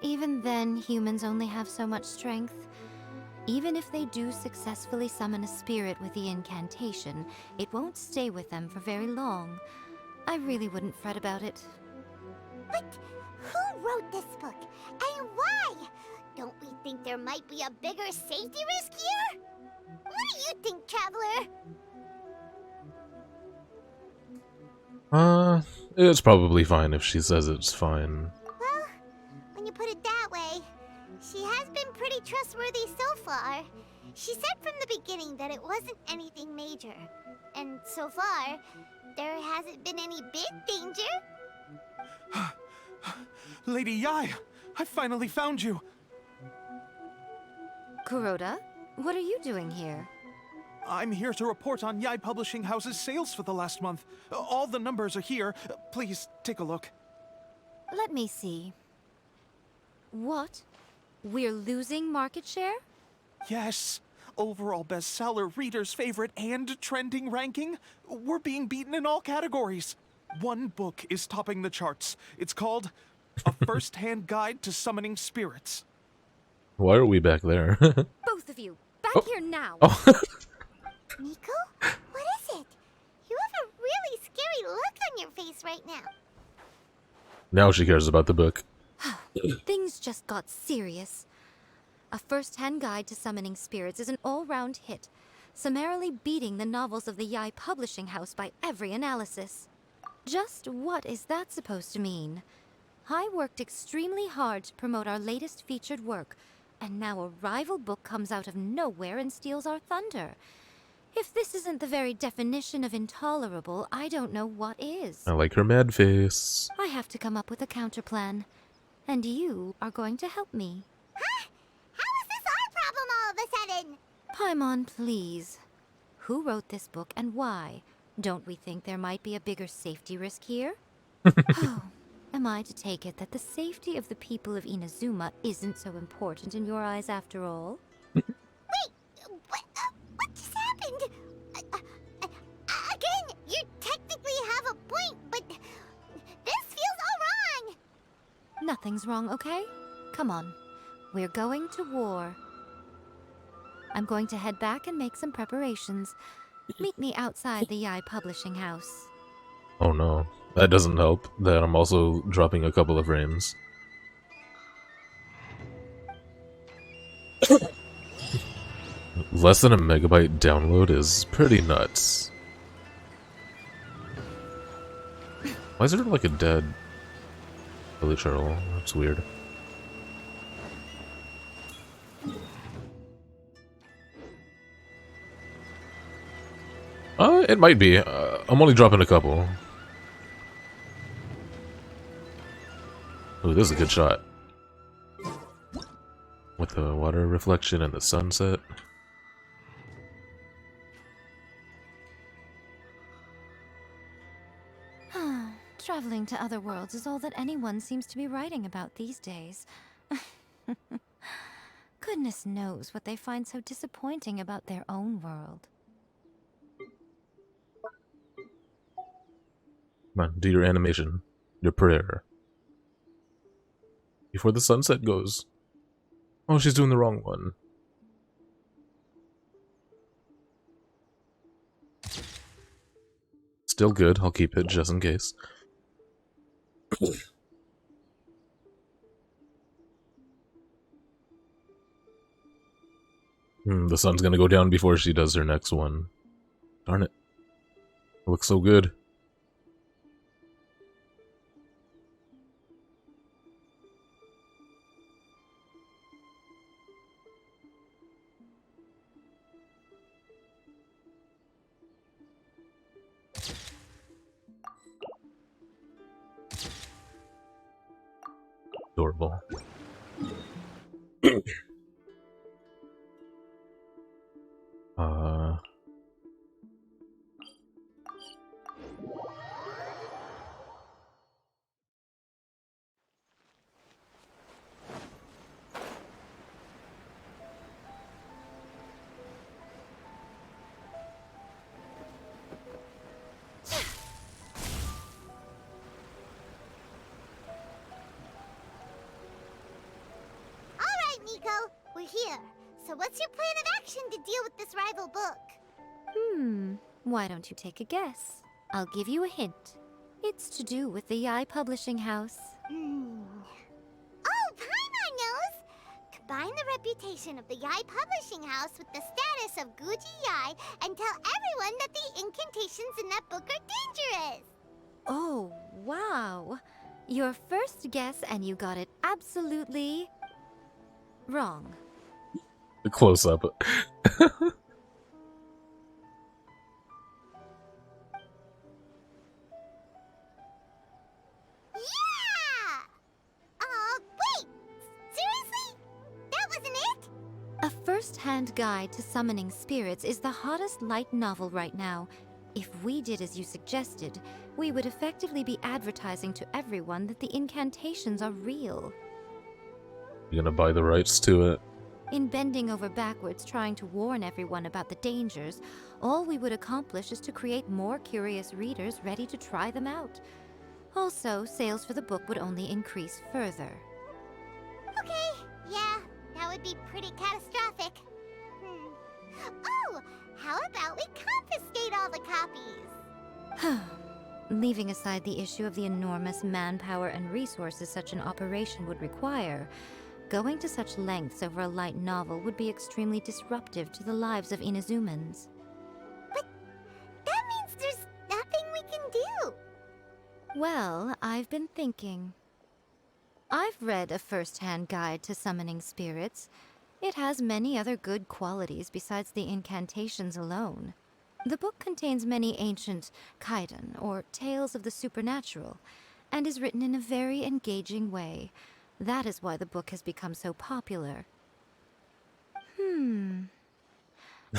Even then, humans only have so much strength. Even if they do successfully summon a spirit with the incantation, it won't stay with them for very long. I really wouldn't fret about it. But who wrote this book, and why? Don't we think there might be a bigger safety risk here? What do you think, Traveler? It's probably fine if she says it's fine. Well, when you put it that way, she has been pretty trustworthy so far. She said from the beginning that it wasn't anything major. And so far, there hasn't been any big danger. Lady Yai, I finally found you. Kuroda, what are you doing here? I'm here to report on Yai Publishing House's sales for the last month. All the numbers are here. Please take a look. Let me see. What? We're losing market share? Yes. Overall bestseller, reader's favorite, and trending ranking. We're being beaten in all categories. One book is topping the charts. It's called A First-Hand Guide to Summoning Spirits. Why are we back there? Both of you, back here now! Oh. Nico? What is it? You have a really scary look on your face right now. Now she cares about the book. Things just got serious. A First-Hand Guide to Summoning Spirits is an all-round hit, summarily beating the novels of the Yai Publishing House by every analysis. Just what is that supposed to mean? I worked extremely hard to promote our latest featured work, and now a rival book comes out of nowhere and steals our thunder. If this isn't the very definition of intolerable, I don't know what is. I like her mad face. I have to come up with a counterplan, and you are going to help me. Huh? How is this our problem all of a sudden? Paimon, please. Who wrote this book and why? Don't we think there might be a bigger safety risk here? Oh, am I to take it that the safety of the people of Inazuma isn't so important in your eyes after all? Wait, what just happened? Again, you technically have a point, but this feels all wrong. Nothing's wrong, okay? Come on. We're going to war. I'm going to head back and make some preparations. Meet me outside the Yai Publishing House. Oh no, that doesn't help, that I'm also dropping a couple of frames. Less than a megabyte download is pretty nuts. Why is there like a dead Billy Turtle? That's weird. It might be. I'm only dropping a couple. Ooh, this is a good shot. With the water reflection and the sunset. Traveling to other worlds is all that anyone seems to be writing about these days. Goodness knows what they find so disappointing about their own world. Come on, do your animation. Your prayer. Before the sunset goes. Oh, she's doing the wrong one. Still good, I'll keep it just in case. The sun's gonna go down before she does her next one. Darn it. It looks so good. Adorable. uh... Alright, Nico, we're here. So what's your plan of action to deal with this rival book? Why don't you take a guess? I'll give you a hint. It's to do with the Yai Publishing House. Oh, Paimon knows! Combine the reputation of the Yai Publishing House with the status of Guji Yai and tell everyone that the incantations in that book are dangerous! Oh, wow. Your first guess and you got it absolutely wrong. The close-up. Yeah! Wait! Seriously? That wasn't it? A first-hand guide to summoning spirits is the hottest light novel right now. If we did as you suggested, we would effectively be advertising to everyone that the incantations are real. You gonna buy the rights to it? In bending over backwards trying to warn everyone about the dangers, all we would accomplish is to create more curious readers ready to try them out. Also, sales for the book would only increase further. Okay, yeah, that would be pretty catastrophic. Oh, how about we confiscate all the copies? Leaving aside the issue of the enormous manpower and resources such an operation would require, going to such lengths over a light novel would be extremely disruptive to the lives of Inazumans. But that means there's nothing we can do. Well, I've been thinking. I've read a first-hand guide to summoning spirits. It has many other good qualities besides the incantations alone. The book contains many ancient kaidan, or tales of the supernatural, and is written in a very engaging way. That is why the book has become so popular.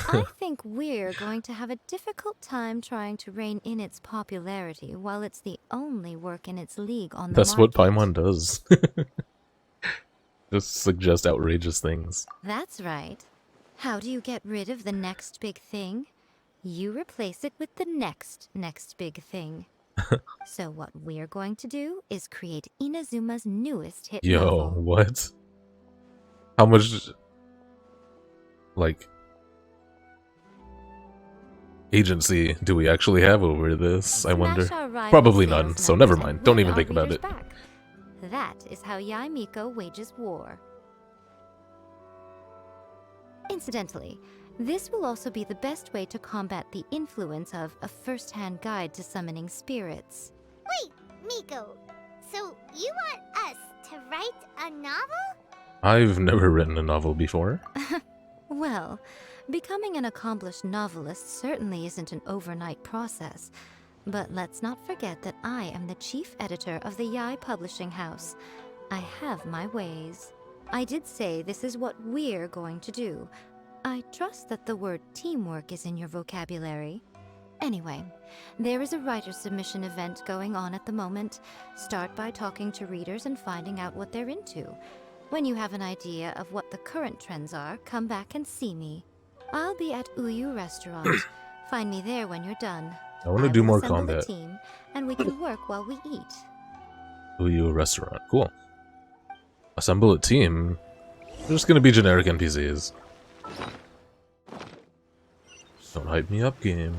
I think we're going to have a difficult time trying to rein in its popularity while it's the only work in its league on the That's market. what Paimon does. Just suggest outrageous things. That's right. How do you get rid of the next big thing? You replace it with the next big thing. So what we're going to do is create Inazuma's newest hit Yo, novel. what? How much, like, agency do we actually have over this, I wonder? Smash our rival Probably sales none, so numbers never and mind. Don't win even our think about readers it. back. That is how Yai Miko wages war. Incidentally, this will also be the best way to combat the influence of a first-hand guide to summoning spirits. Wait, Miko, so you want us to write a novel? I've never written a novel before. Well, becoming an accomplished novelist certainly isn't an overnight process. But let's not forget that I am the chief editor of the Yai Publishing House. I have my ways. I did say this is what we're going to do. I trust that the word teamwork is in your vocabulary. Anyway, there is a writer submission event going on at the moment. Start by talking to readers and finding out what they're into. When you have an idea of what the current trends are, come back and see me. I'll be at Uyu Restaurant. Find me there when you're done. I want to do will more assemble combat. a team, and we can work while we eat. Uyu restaurant. Cool. Assemble a team. They're just gonna be generic NPCs. Don't hype me up, game.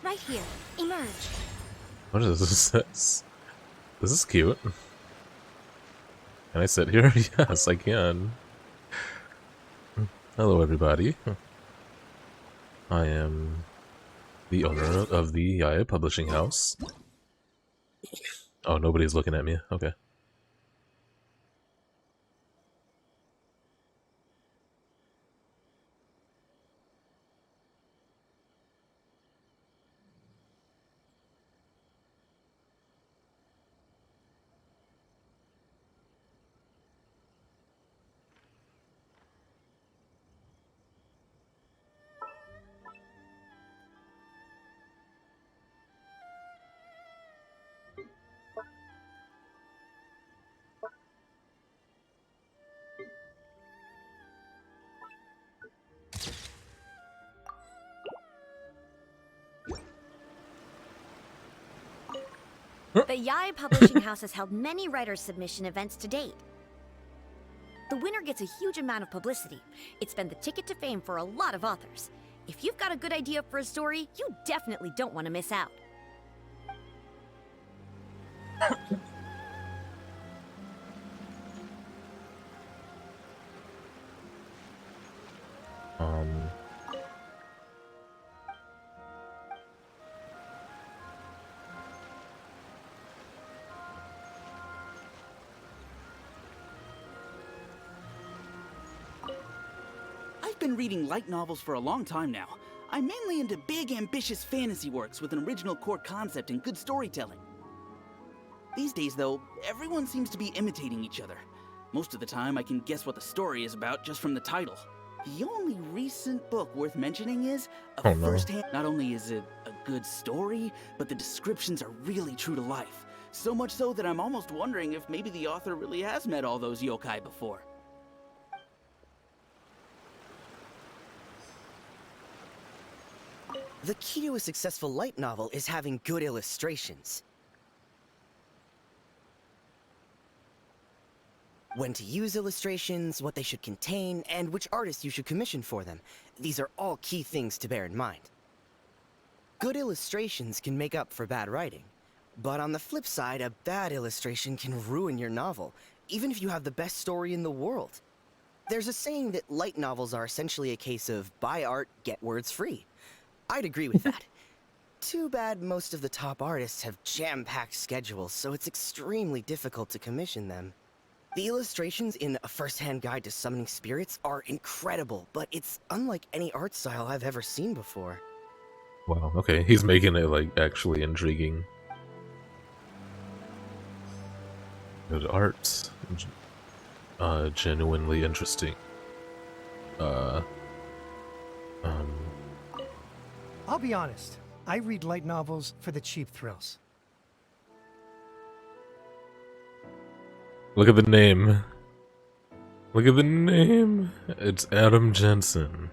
Right here. Emerge. What is this? This is cute. Can I sit here? Yes, I can. Hello, everybody. I am the owner of the Yaya Publishing House. Oh, nobody's looking at me. Okay. The Yai Publishing House has held many writers' submission events to date. The winner gets a huge amount of publicity. It's been the ticket to fame for a lot of authors. If you've got a good idea for a story, you definitely don't want to miss out. I've been reading light novels for a long time now. I'm mainly into big, ambitious fantasy works with an original core concept and good storytelling. These days, though, everyone seems to be imitating each other. Most of the time, I can guess what the story is about just from the title. The only recent book worth mentioning is a first-hand. Not only is it a good story, but the descriptions are really true to life. So much so that I'm almost wondering if maybe the author really has met all those yokai before. The key to a successful light novel is having good illustrations. When to use illustrations, what they should contain, and which artist you should commission for them. These are all key things to bear in mind. Good illustrations can make up for bad writing. But on the flip side, a bad illustration can ruin your novel, even if you have the best story in the world. There's a saying that light novels are essentially a case of buy art, get words free. I'd agree with that. Too bad most of the top artists have jam-packed schedules, so it's extremely difficult to commission them. The illustrations in A First-Hand Guide to Summoning Spirits are incredible, but it's unlike any art style I've ever seen before. Wow, okay, he's making it, like, actually intriguing. Good art. Genuinely interesting. I'll be honest, I read light novels for the cheap thrills. Look at the name. Look at the name. It's Adam Jensen.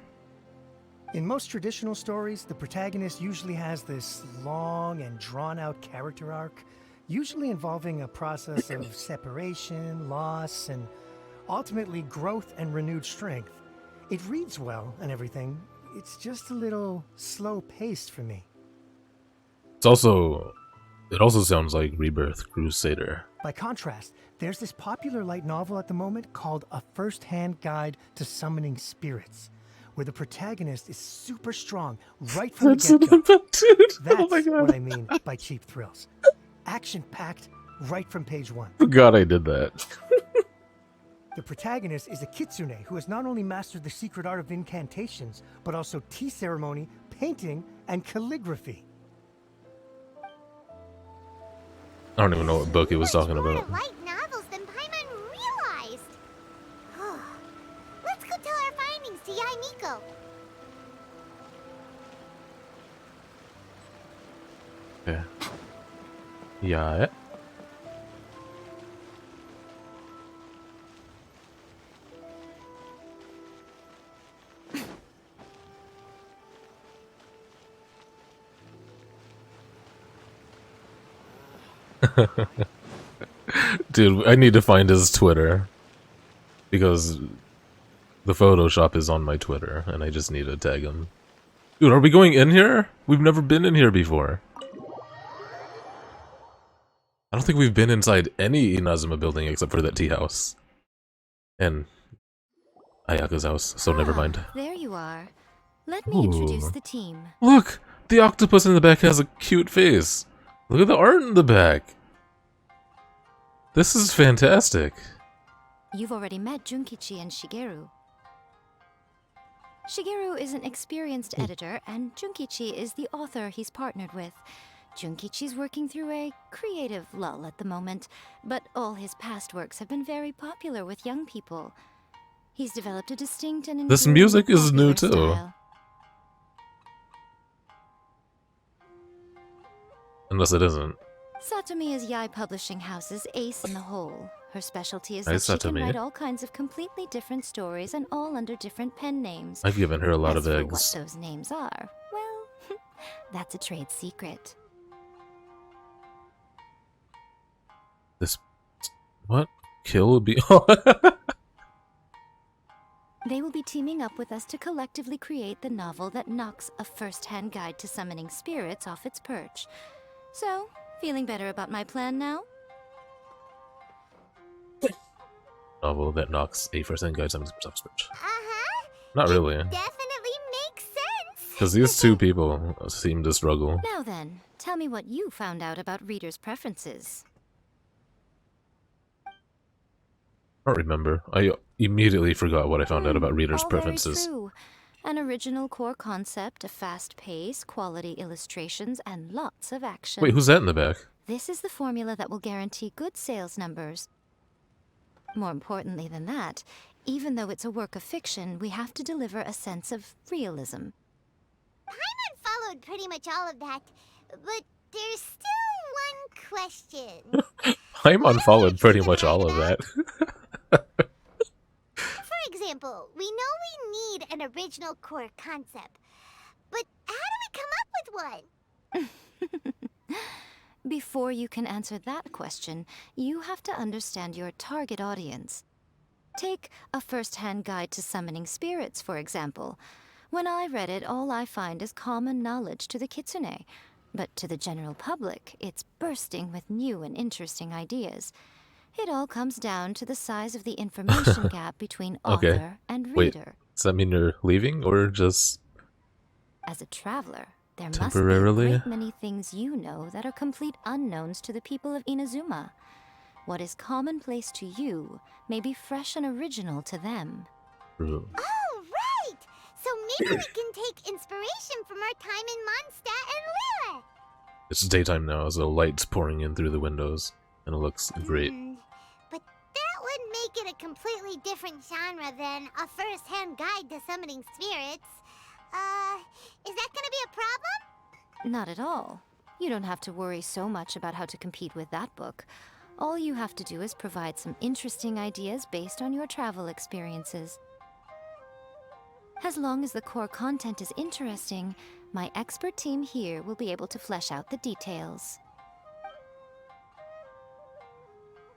In most traditional stories, the protagonist usually has this long and drawn-out character arc, usually involving a process of separation, loss, and ultimately growth and renewed strength. It reads well and everything. It's just a little slow-paced for me. It also sounds like Rebirth Crusader. By contrast, there's this popular light novel at the moment called A First-Hand Guide to Summoning Spirits, where the protagonist is super strong right from the get-go. That's what I mean by cheap thrills. Action-packed right from page one. Forgot I did that. The protagonist is a Kitsune who has not only mastered the secret art of incantations, but also tea ceremony, painting, and calligraphy. I don't even know what book he was talking about. Light novels than Paimon realized. Let's go tell our findings to Yai Miko. Okay. Yeah. Dude, I need to find his Twitter. Because the Photoshop is on my Twitter, and I just need to tag him. Dude, are we going in here? We've never been in here before. I don't think we've been inside any Inazuma building except for that tea house. And Ayaka's house, so never mind. There you are. Let me introduce the team. Look! The octopus in the back has a cute face. Look at the art in the back. This is fantastic. You've already met Junkichi and Shigeru. Shigeru is an experienced editor, and Junkichi is the author he's partnered with. Junkichi's working through a creative lull at the moment, but all his past works have been very popular with young people. He's developed a distinct and this enduring music is new popular too. style. Unless it isn't. Satomi is Yai Publishing House's ace in the hole. Her specialty is Nice, that she can Satomi. write all kinds of completely different stories and all under different pen names. I've given her a lot As of for eggs. what those names are, well, that's a trade secret. This... What? Kill would be... They will be teaming up with us to collectively create the novel that knocks a first-hand guide to summoning spirits off its perch. So, feeling better about my plan now? Novel that knocks a first-hand guide summoning spirits off its perch. Uh-huh. Not really. Definitely makes sense. Because these two people seem to struggle. Now then, tell me what you found out about readers' preferences. I don't remember. I immediately forgot what I found out about readers' All preferences. Very true. An original core concept, a fast pace, quality illustrations, and lots of action. Wait, who's that in the back? This is the formula that will guarantee good sales numbers. More importantly than that, even though it's a work of fiction, we have to deliver a sense of realism. Paimon followed pretty much all of that, but there's still one question. I'm unfollowed pretty much all of that. For example, we know we need an original core concept, but how do we come up with one? Before you can answer that question, you have to understand your target audience. Take a first-hand guide to summoning spirits, for example. When I read it, all I find is common knowledge to the Kitsune. But to the general public, it's bursting with new and interesting ideas. It all comes down to the size of the information gap between author and reader. Wait, does that mean you're leaving, or just... As a traveler, there must be a temporarily? great many things you know that are complete unknowns to the people of Inazuma. What is commonplace to you may be fresh and original to them. True. Oh, right! So maybe we can take inspiration from our time in Mondstadt and Lilith. It's daytime now, as the light's pouring in through the windows, and it looks great. But that would make it a completely different genre than a first-hand guide to summoning spirits. Is that gonna be a problem? Not at all. You don't have to worry so much about how to compete with that book. All you have to do is provide some interesting ideas based on your travel experiences. As long as the core content is interesting, my expert team here will be able to flesh out the details.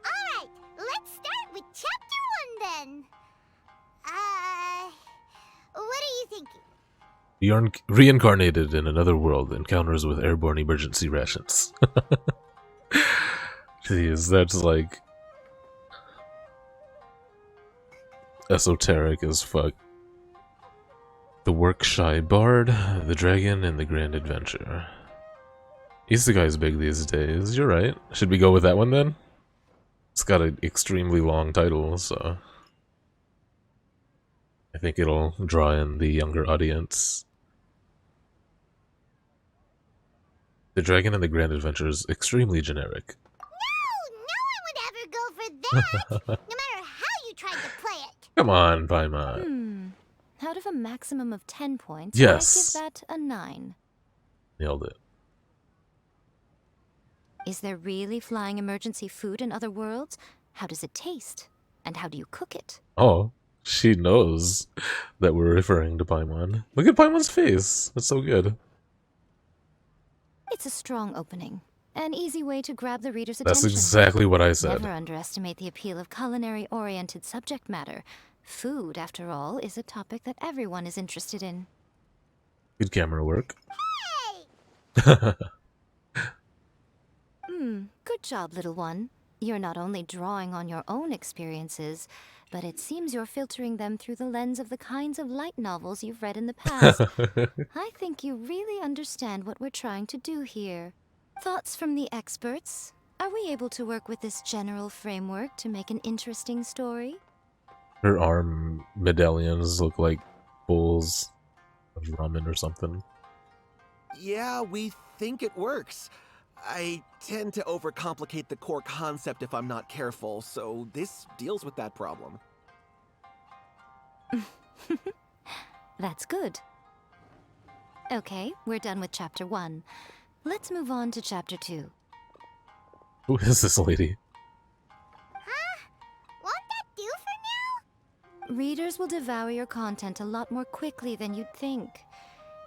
Alright, let's start with Chapter 1 then. What are you thinking? Reincarnated in another world, encounters with airborne emergency rations. Jeez, that's like... esoteric as fuck. The work-shy bard, the dragon, and the grand adventure. Isekai's big these days, you're right. Should we go with that one then? It's got an extremely long title, so... I think it'll draw in the younger audience. The Dragon and the Grand Adventure is extremely generic. No one would ever go for that, no matter how you tried to play it. Come on, Paimon. Out of a maximum of 10 points, Yes. I'd give that a 9. Nailed it. Is there really flying emergency food in other worlds? How does it taste? And how do you cook it? Oh, she knows that we're referring to Paimon. Look at Paimon's face. That's so good. It's a strong opening. An easy way to grab the reader's That's attention. exactly what I said. Never underestimate the appeal of culinary-oriented subject matter. Food, after all, is a topic that everyone is interested in. Good camera work. Good job, little one. You're not only drawing on your own experiences, but it seems you're filtering them through the lens of the kinds of light novels you've read in the past. I think you really understand what we're trying to do here. Thoughts from the experts? Are we able to work with this general framework to make an interesting story? Her arm medallions look like bowls of ramen or something. Yeah, we think it works. I tend to overcomplicate the core concept if I'm not careful, so this deals with that problem. That's good. Okay, we're done with Chapter 1. Let's move on to Chapter 2. Who is this lady? Won't that do for now? Readers will devour your content a lot more quickly than you'd think.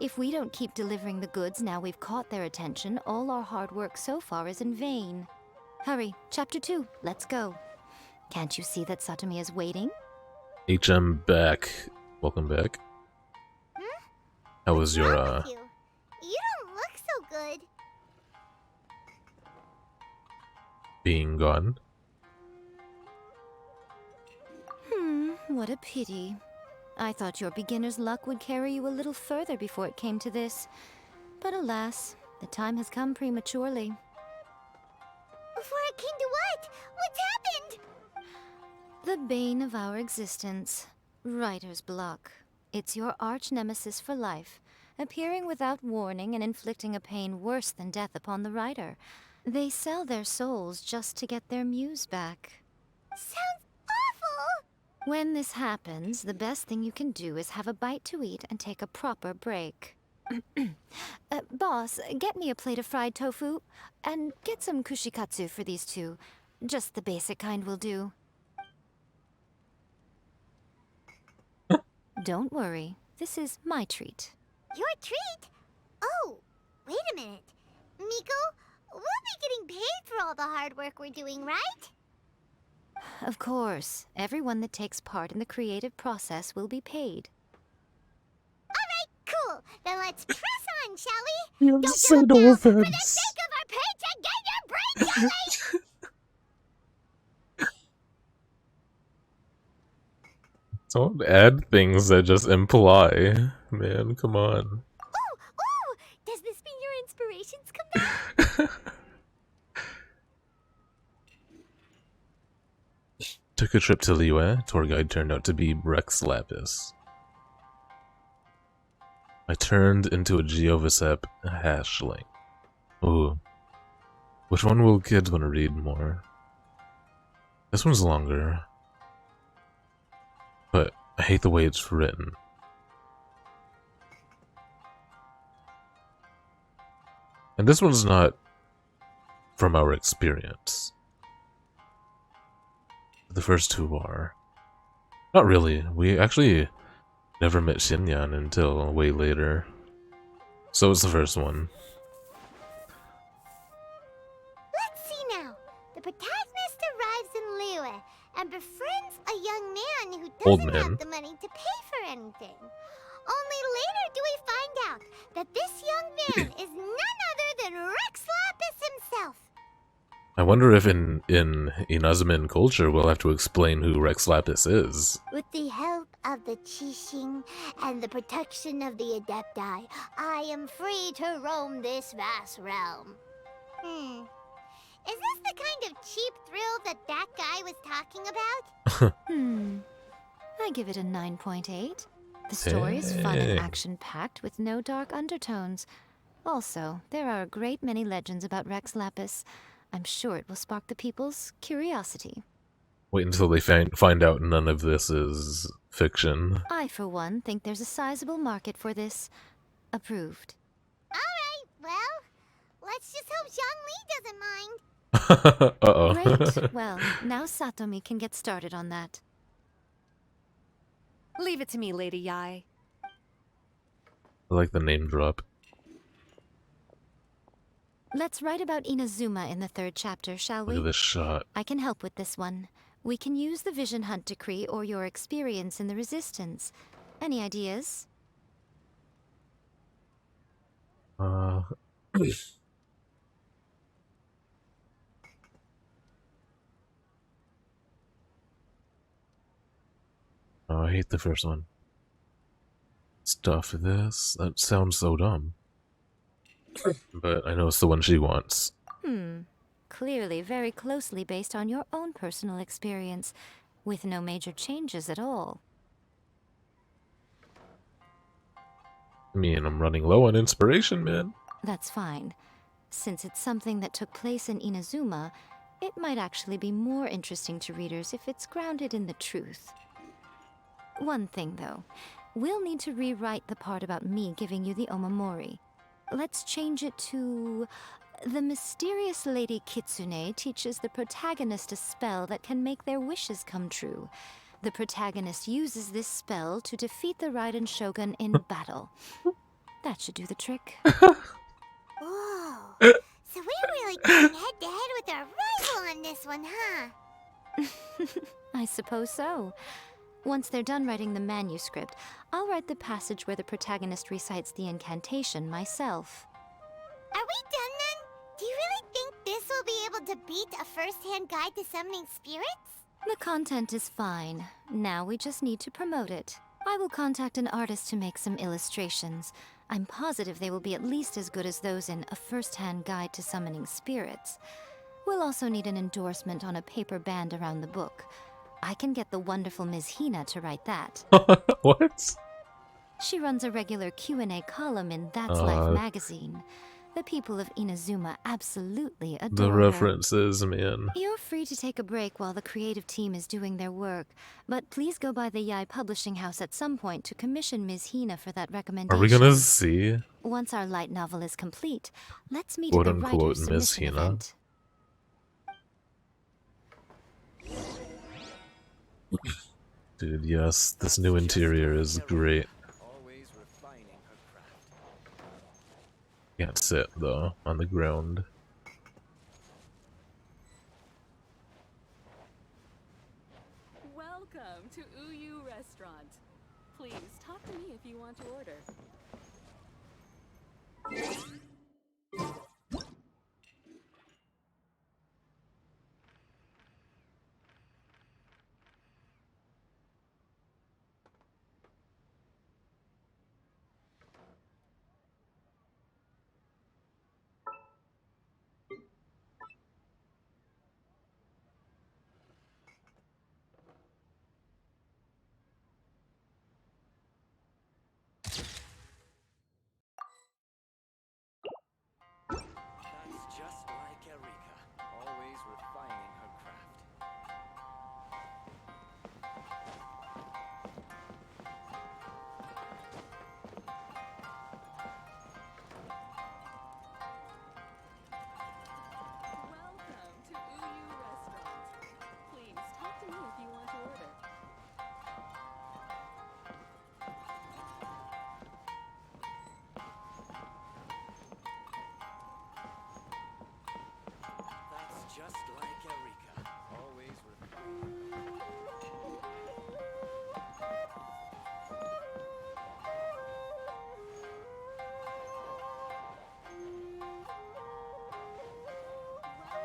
If we don't keep delivering the goods now we've caught their attention, all our hard work so far is in vain. Hurry, chapter 2, let's go. Can't you see that Satomi is waiting? HM back. Welcome back. How was your, What's wrong with you? You don't look so good. being gone? What a pity. I thought your beginner's luck would carry you a little further before it came to this. But alas, the time has come prematurely. Before it came to what? What's happened? The bane of our existence. Writer's block. It's your arch nemesis for life, appearing without warning and inflicting a pain worse than death upon the writer. They sell their souls just to get their muse back. Sounds awful! When this happens, the best thing you can do is have a bite to eat and take a proper break. Boss, get me a plate of fried tofu, and get some kushikatsu for these two. Just the basic kind will do. Don't worry, this is my treat. Your treat? Oh, wait a minute. Miko, we'll be getting paid for all the hard work we're doing, right? Of course, everyone that takes part in the creative process will be paid. Alright, cool. Then let's press on, shall we? Don't so give up now. For the offense. sake of our paycheck, get your brain going! Don't add things that just imply. Man, come on. Ooh! Does this mean your inspirations come back? Took a trip to Liyue. Tour guide turned out to be Rex Lapis. I turned into a Geovicep hashling. Ooh. Which one will kids want to read more? This one's longer. But I hate the way it's written. And this one's not from our experience. The first two are. Not really. We actually never met Xinyan until way later. So it's the first one. Let's see now. The protagonist arrives in Liyue and befriends a young man who Old doesn't man. have the money to pay for anything. Only later do we find out that this young man is none other than Rex Lapis himself. I wonder if in Inazuman culture we'll have to explain who Rex Lapis is. With the help of the Qixing and the protection of the Adepti, I am free to roam this vast realm. Is this the kind of cheap thrill that guy was talking about? I give it a 9.8. The story is fun and Dang. action-packed with no dark undertones. Also, there are a great many legends about Rex Lapis. I'm sure it will spark the people's curiosity. Wait until they find out none of this is fiction. I, for one, think there's a sizable market for this. Approved. Alright, well, let's just hope Zhang Li doesn't mind. Uh-oh. Great. Well, now Satomi can get started on that. Leave it to me, Lady Yai. I like the name drop. Let's write about Inazuma in the 3rd chapter, shall we? Look at this shot. I can help with this one. We can use the Vision Hunt Decree or your experience in the Resistance. Any ideas? Oh, I hate the first one. Stuff this. That sounds so dumb. But I know it's the one she wants. Clearly very closely based on your own personal experience, with no major changes at all. I mean, I'm running low on inspiration, man. That's fine. Since it's something that took place in Inazuma, it might actually be more interesting to readers if it's grounded in the truth. One thing, though. We'll need to rewrite the part about me giving you the Omamori. Let's change it to... The mysterious Lady Kitsune teaches the protagonist a spell that can make their wishes come true. The protagonist uses this spell to defeat the Raiden Shogun in battle. That should do the trick. Whoa. So we're really going head to head with our rival this one, huh? I suppose so. Once they're done writing the manuscript, I'll write the passage where the protagonist recites the incantation myself. Are we done then? Do you really think this will be able to beat a first-hand guide to summoning spirits? The content is fine. Now we just need to promote it. I will contact an artist to make some illustrations. I'm positive they will be at least as good as those in A First-Hand Guide to Summoning Spirits. We'll also need an endorsement on a paper band around the book. I can get the wonderful Ms. Hina to write that. What? She runs a regular Q&A column in That's Life magazine. The people of Inazuma absolutely adore The her. references, man. You're free to take a break while the creative team is doing their work, but please go by the Yai Publishing House at some point to commission Ms. Hina for that recommendation. Are we gonna see? Once our light novel is complete, let's meet Quote at the unquote writer's Ms. submission Hina? event. Dude, yes, this new interior is great. Can't sit, though, on the ground. Welcome to Uyu Restaurant. Please talk to me if you want to order. That's just like Erika, always refining her craft. Welcome to Uyu Restaurant. Please talk to me if you want to order. That's just like Erika, always refining.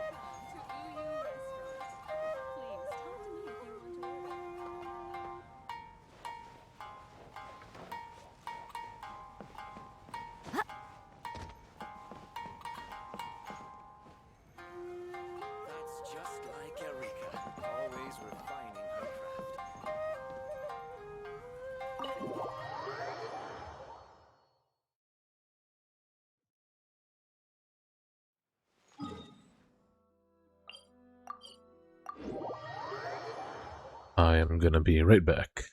Welcome to Uyu Restaurant. Please talk to me if you want to order. That's just like Erika, always refining her craft. I am gonna be right back.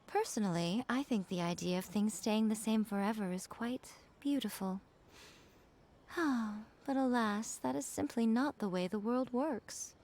Personally, I think the idea of things staying the same forever is quite beautiful. But alas, that is simply not the way the world works.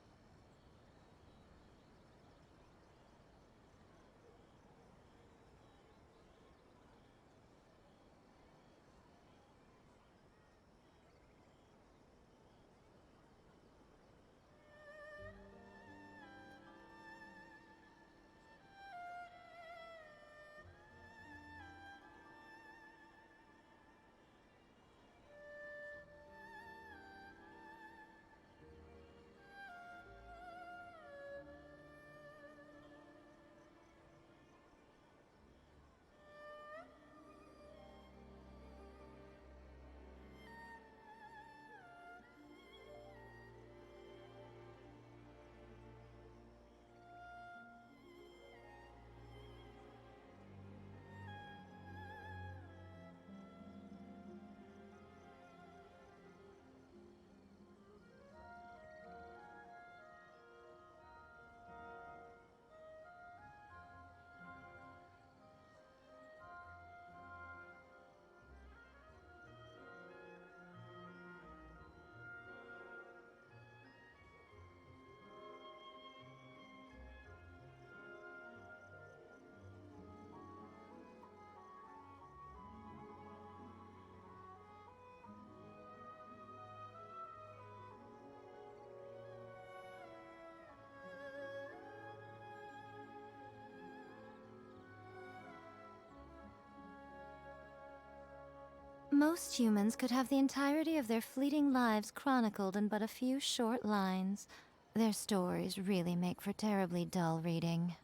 Most humans could have the entirety of their fleeting lives chronicled in but a few short lines. Their stories really make for terribly dull reading.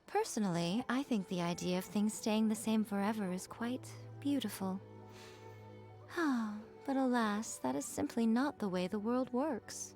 Personally, I think the idea of things staying the same forever is quite beautiful. But alas, that is simply not the way the world works.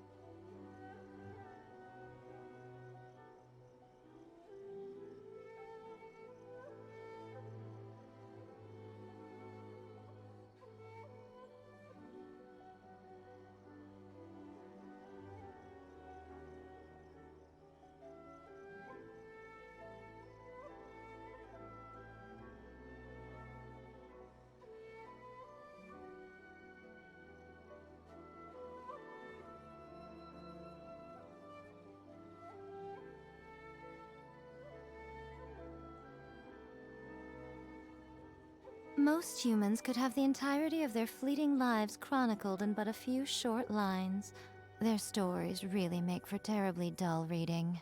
Most humans could have the entirety of their fleeting lives chronicled in but a few short lines. Their stories really make for terribly dull reading.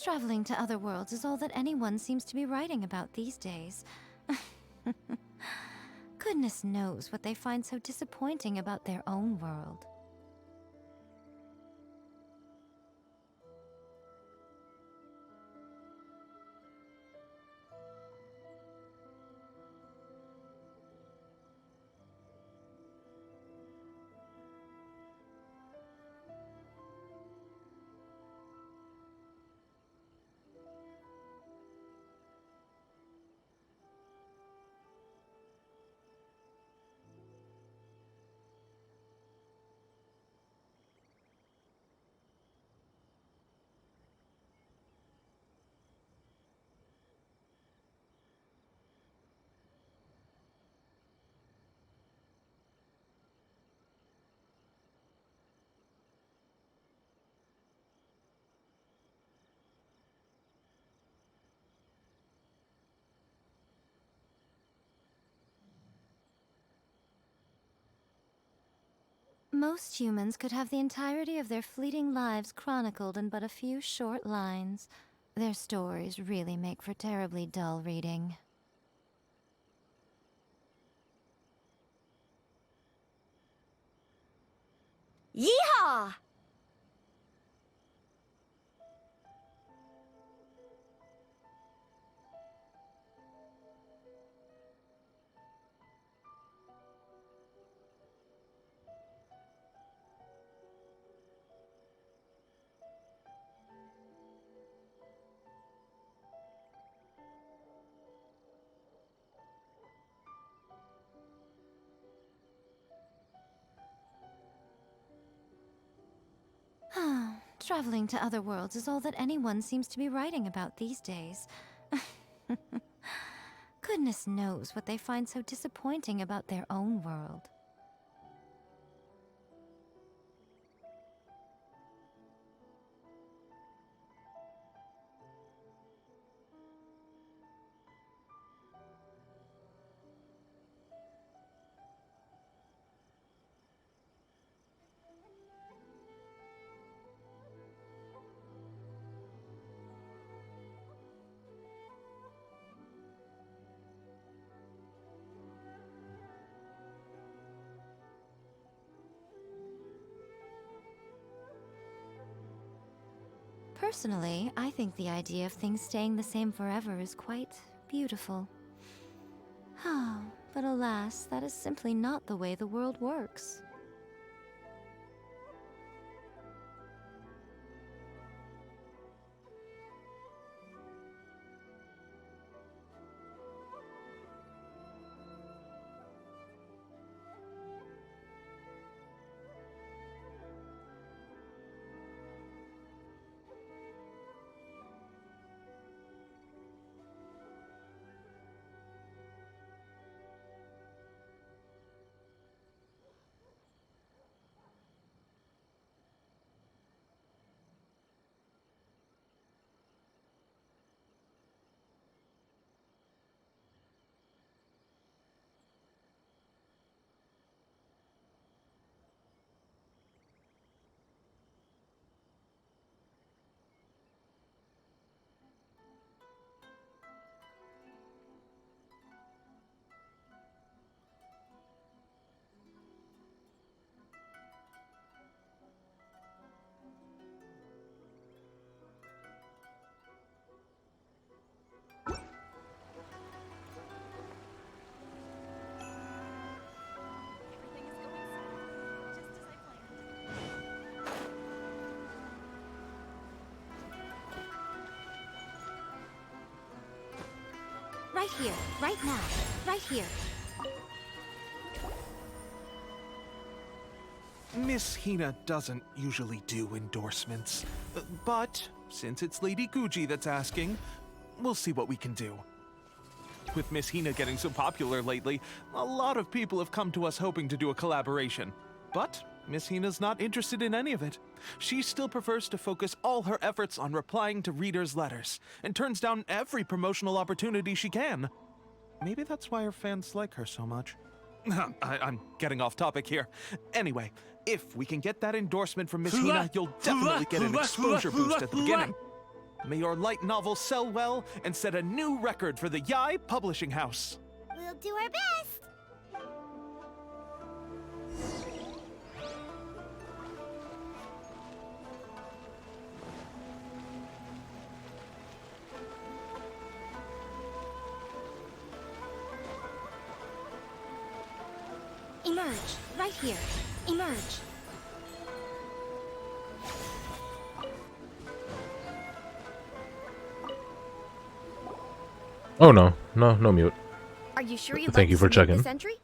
Traveling to other worlds is all that anyone seems to be writing about these days. Goodness knows what they find so disappointing about their own world. Most humans could have the entirety of their fleeting lives chronicled in but a few short lines. Their stories really make for terribly dull reading. Yeehaw! Traveling to other worlds is all that anyone seems to be writing about these days. Goodness knows what they find so disappointing about their own world. Personally, I think the idea of things staying the same forever is quite beautiful. But alas, that is simply not the way the world works. Right here, right now, right here. Miss Hina doesn't usually do endorsements, but since it's Lady Guji that's asking, we'll see what we can do. With Miss Hina getting so popular lately, a lot of people have come to us hoping to do a collaboration. But Miss Hina's not interested in any of it. She still prefers to focus all her efforts on replying to readers' letters, and turns down every promotional opportunity she can. Maybe that's why her fans like her so much. I'm getting off topic here. Anyway, if we can get that endorsement from Miss Hina, you'll definitely get an exposure boost at the beginning. May your light novel sell well and set a new record for the Yai Publishing House. We'll do our best. Emerge, right here. Emerge. Oh no, no mute. Are you sure you'd Thank like you to for submit checking. this entry?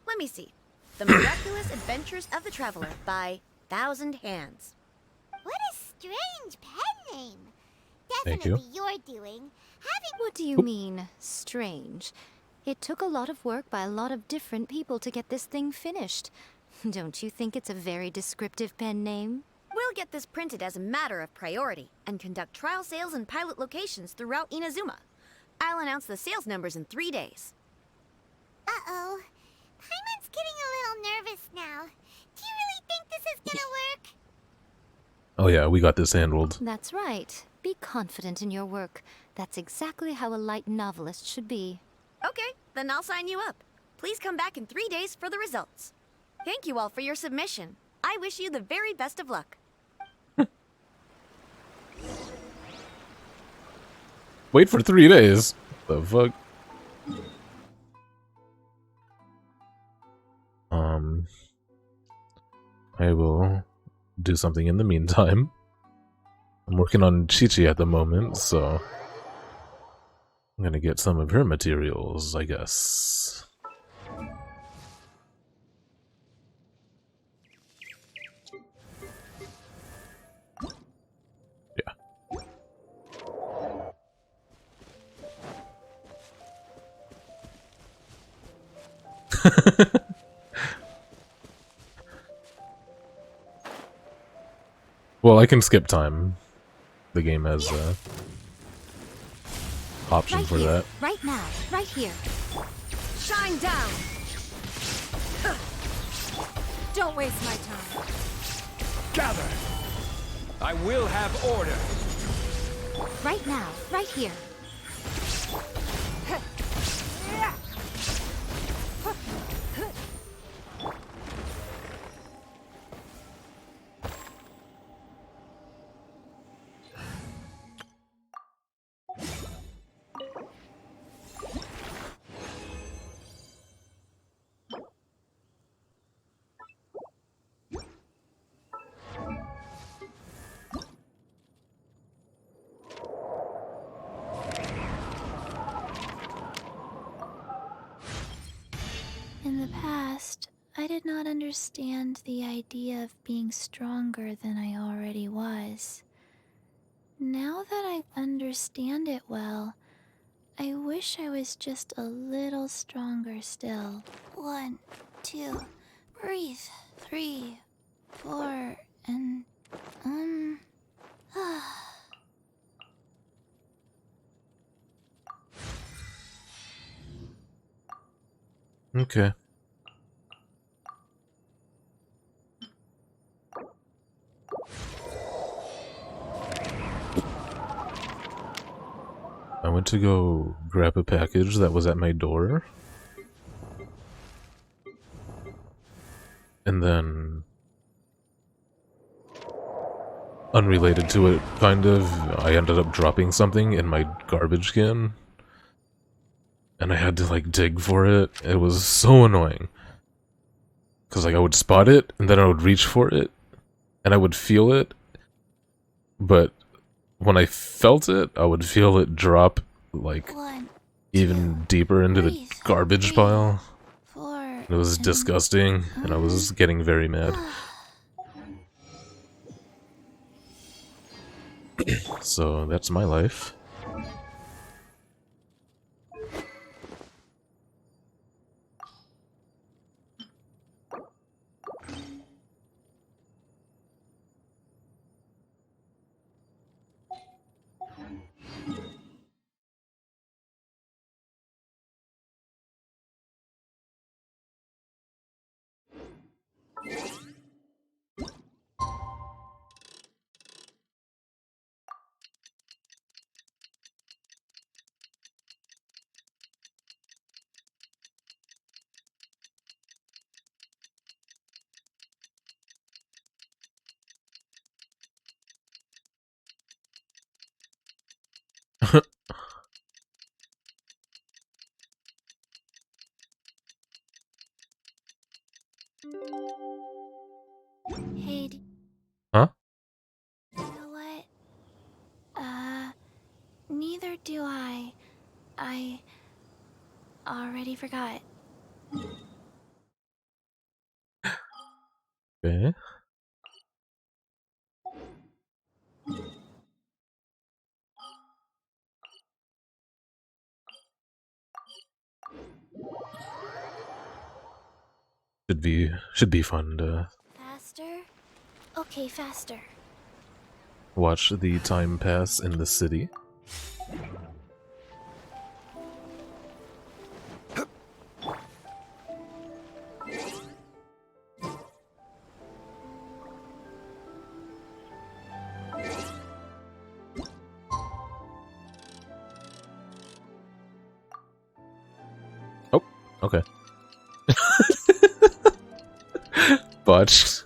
Let me see. The Miraculous Adventures of the Traveler by Thousand Hands. What a strange pen name. Thank you. Definitely you're doing. What do you mean, strange? It took a lot of work by a lot of different people to get this thing finished. Don't you think it's a very descriptive pen name? We'll get this printed as a matter of priority and conduct trial sales in pilot locations throughout Inazuma. I'll announce the sales numbers in 3 days. Uh-oh. Paimon's getting a little nervous now. Do you really think this is gonna work? Oh yeah, we got this handled. That's right. Be confident in your work. That's exactly how a light novelist should be. Okay, then I'll sign you up. Please come back in 3 days for the results. Thank you all for your submission. I wish you the very best of luck. Wait for 3 days. The fuck? I will do something in the meantime. I'm working on Chi-Chi at the moment, so I'm gonna get some of her materials, I guess. Well, I can skip time. The game has option Right for here, that. right now, right here. Shine down! Don't waste my time. Gather! I will have order. Right now, right here. In the past, I did not understand the idea of being stronger than I already was. Now that I understand it well, I wish I was just a little stronger still. 1, 2, breathe. 3, 4, and Okay. I went to go grab a package that was at my door. And then, unrelated to it, kind of, I ended up dropping something in my garbage can. And I had to, like, dig for it. It was so annoying. Because, like, I would spot it, and then I would reach for it, and I would feel it. But when I felt it, I would feel it drop, like, even deeper into the garbage pile. It was disgusting, and I was getting very mad. So, that's my life. Neither do I. I already forgot. Okay. Should be fun to Faster? Okay, faster. watch the time pass in the city. Oh, okay. Botched.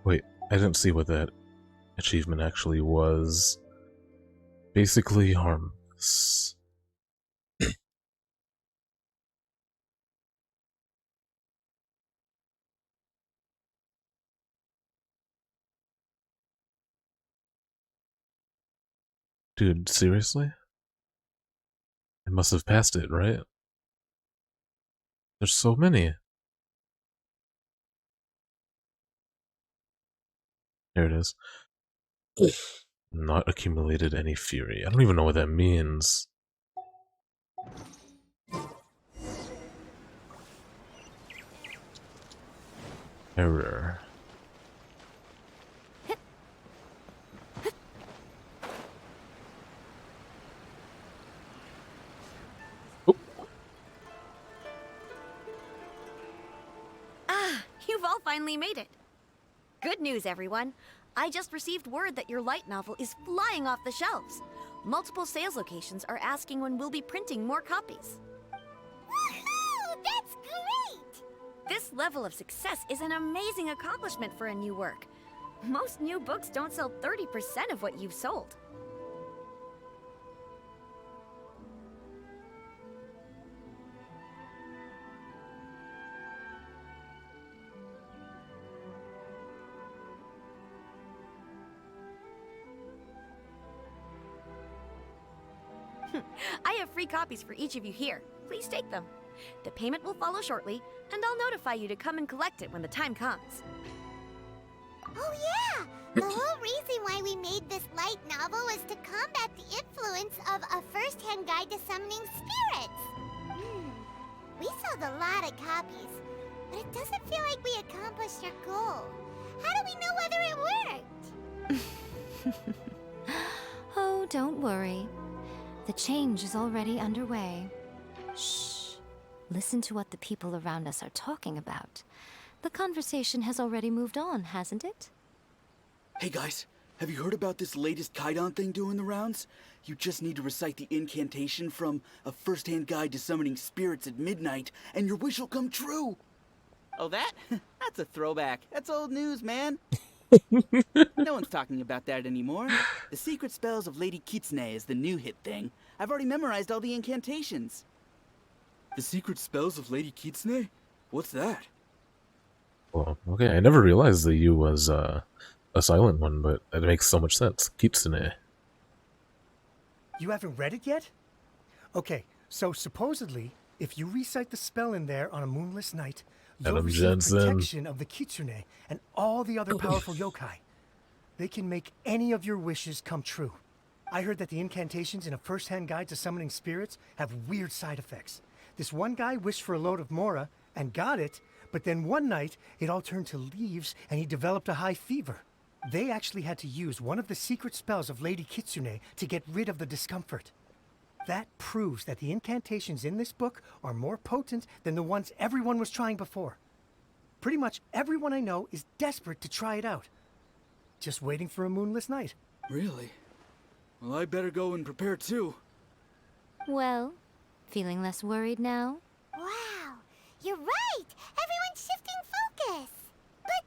Wait, I didn't see what that achievement actually was. Basically harmless. Dude, seriously? I must have passed it, right? There's so many. There it is. Not accumulated any fury. I don't even know what that means. Error. Ah, you've all finally made it. Good news, everyone. I just received word that your light novel is flying off the shelves. Multiple sales locations are asking when we'll be printing more copies. Woohoo! That's great! This level of success is an amazing accomplishment for a new work. Most new books don't sell 30% of what you've sold. I have free copies for each of you here. Please take them. The payment will follow shortly, and I'll notify you to come and collect it when the time comes. Oh yeah! The whole reason why we made this light novel was to combat the influence of a first-hand guide to summoning spirits. We sold a lot of copies, but it doesn't feel like we accomplished our goal. How do we know whether it worked? Oh, don't worry. The change is already underway. Shh. Listen to what the people around us are talking about. The conversation has already moved on, hasn't it? Hey guys, have you heard about this latest Kaidan thing doing the rounds? You just need to recite the incantation from A First-Hand Guide to Summoning Spirits at Midnight, and your wish will come true! Oh, that? That's a throwback. That's old news, man. No one's talking about that anymore. The Secret Spells of Lady Kitsune is the new hit thing. I've already memorized all the incantations. The Secret Spells of Lady Kitsune? What's that? Well, okay, I never realized the U was a silent one, but it makes so much sense. Kitsune. You haven't read it yet? Okay, so supposedly, if you recite the spell in there on a moonless night, you'll Adam receive Jensen. protection of the Kitsune and all the other powerful yokai. They can make any of your wishes come true. I heard that the incantations in A First-Hand Guide to Summoning Spirits have weird side effects. This one guy wished for a load of Mora and got it, but then one night it all turned to leaves and he developed a high fever. They actually had to use one of the secret spells of Lady Kitsune to get rid of the discomfort. That proves that the incantations in this book are more potent than the ones everyone was trying before. Pretty much everyone I know is desperate to try it out. Just waiting for a moonless night. Really? Well, I better go and prepare too. Well, feeling less worried now? Wow, you're right! Everyone's shifting focus! But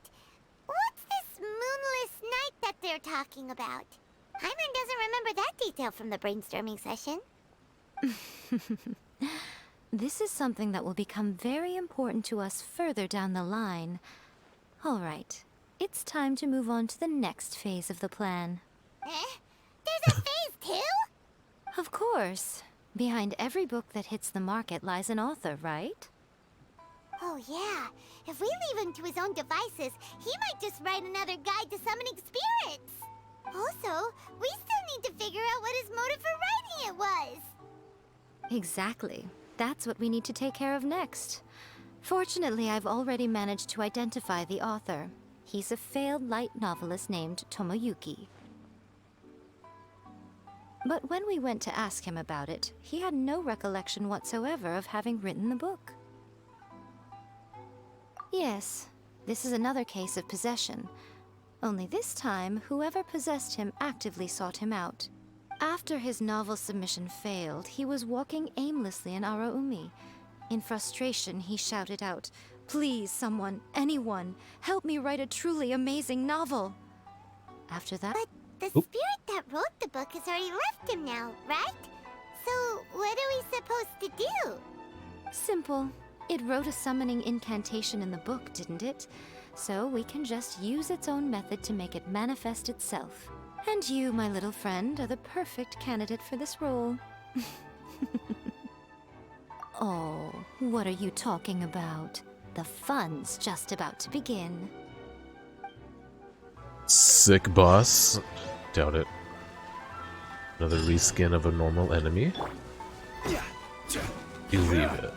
what's this moonless night that they're talking about? Hyman doesn't remember that detail from the brainstorming session. This is something that will become very important to us further down the line. All right, it's time to move on to the next phase of the plan. Eh? There's a phase 2? Of course. Behind every book that hits the market lies an author, right? Oh yeah, if we leave him to his own devices, he might just write another guide to summoning spirits. Also, we still need to figure out what his motive for writing it was. Exactly. That's what we need to take care of next. Fortunately, I've already managed to identify the author. He's a failed light novelist named Tomoyuki. But when we went to ask him about it, he had no recollection whatsoever of having written the book. Yes, this is another case of possession. Only this time, whoever possessed him actively sought him out. After his novel submission failed, he was walking aimlessly in Araumi. In frustration, he shouted out, "Please, someone, anyone, help me write a truly amazing novel." After that... But the spirit that wrote the book has already left him now, right? So what are we supposed to do? Simple. It wrote a summoning incantation in the book, didn't it? So we can just use its own method to make it manifest itself. And you, my little friend, are the perfect candidate for this role. Oh, what are you talking about? The fun's just about to begin. Sick boss. Doubt it. Another reskin of a normal enemy. You leave it.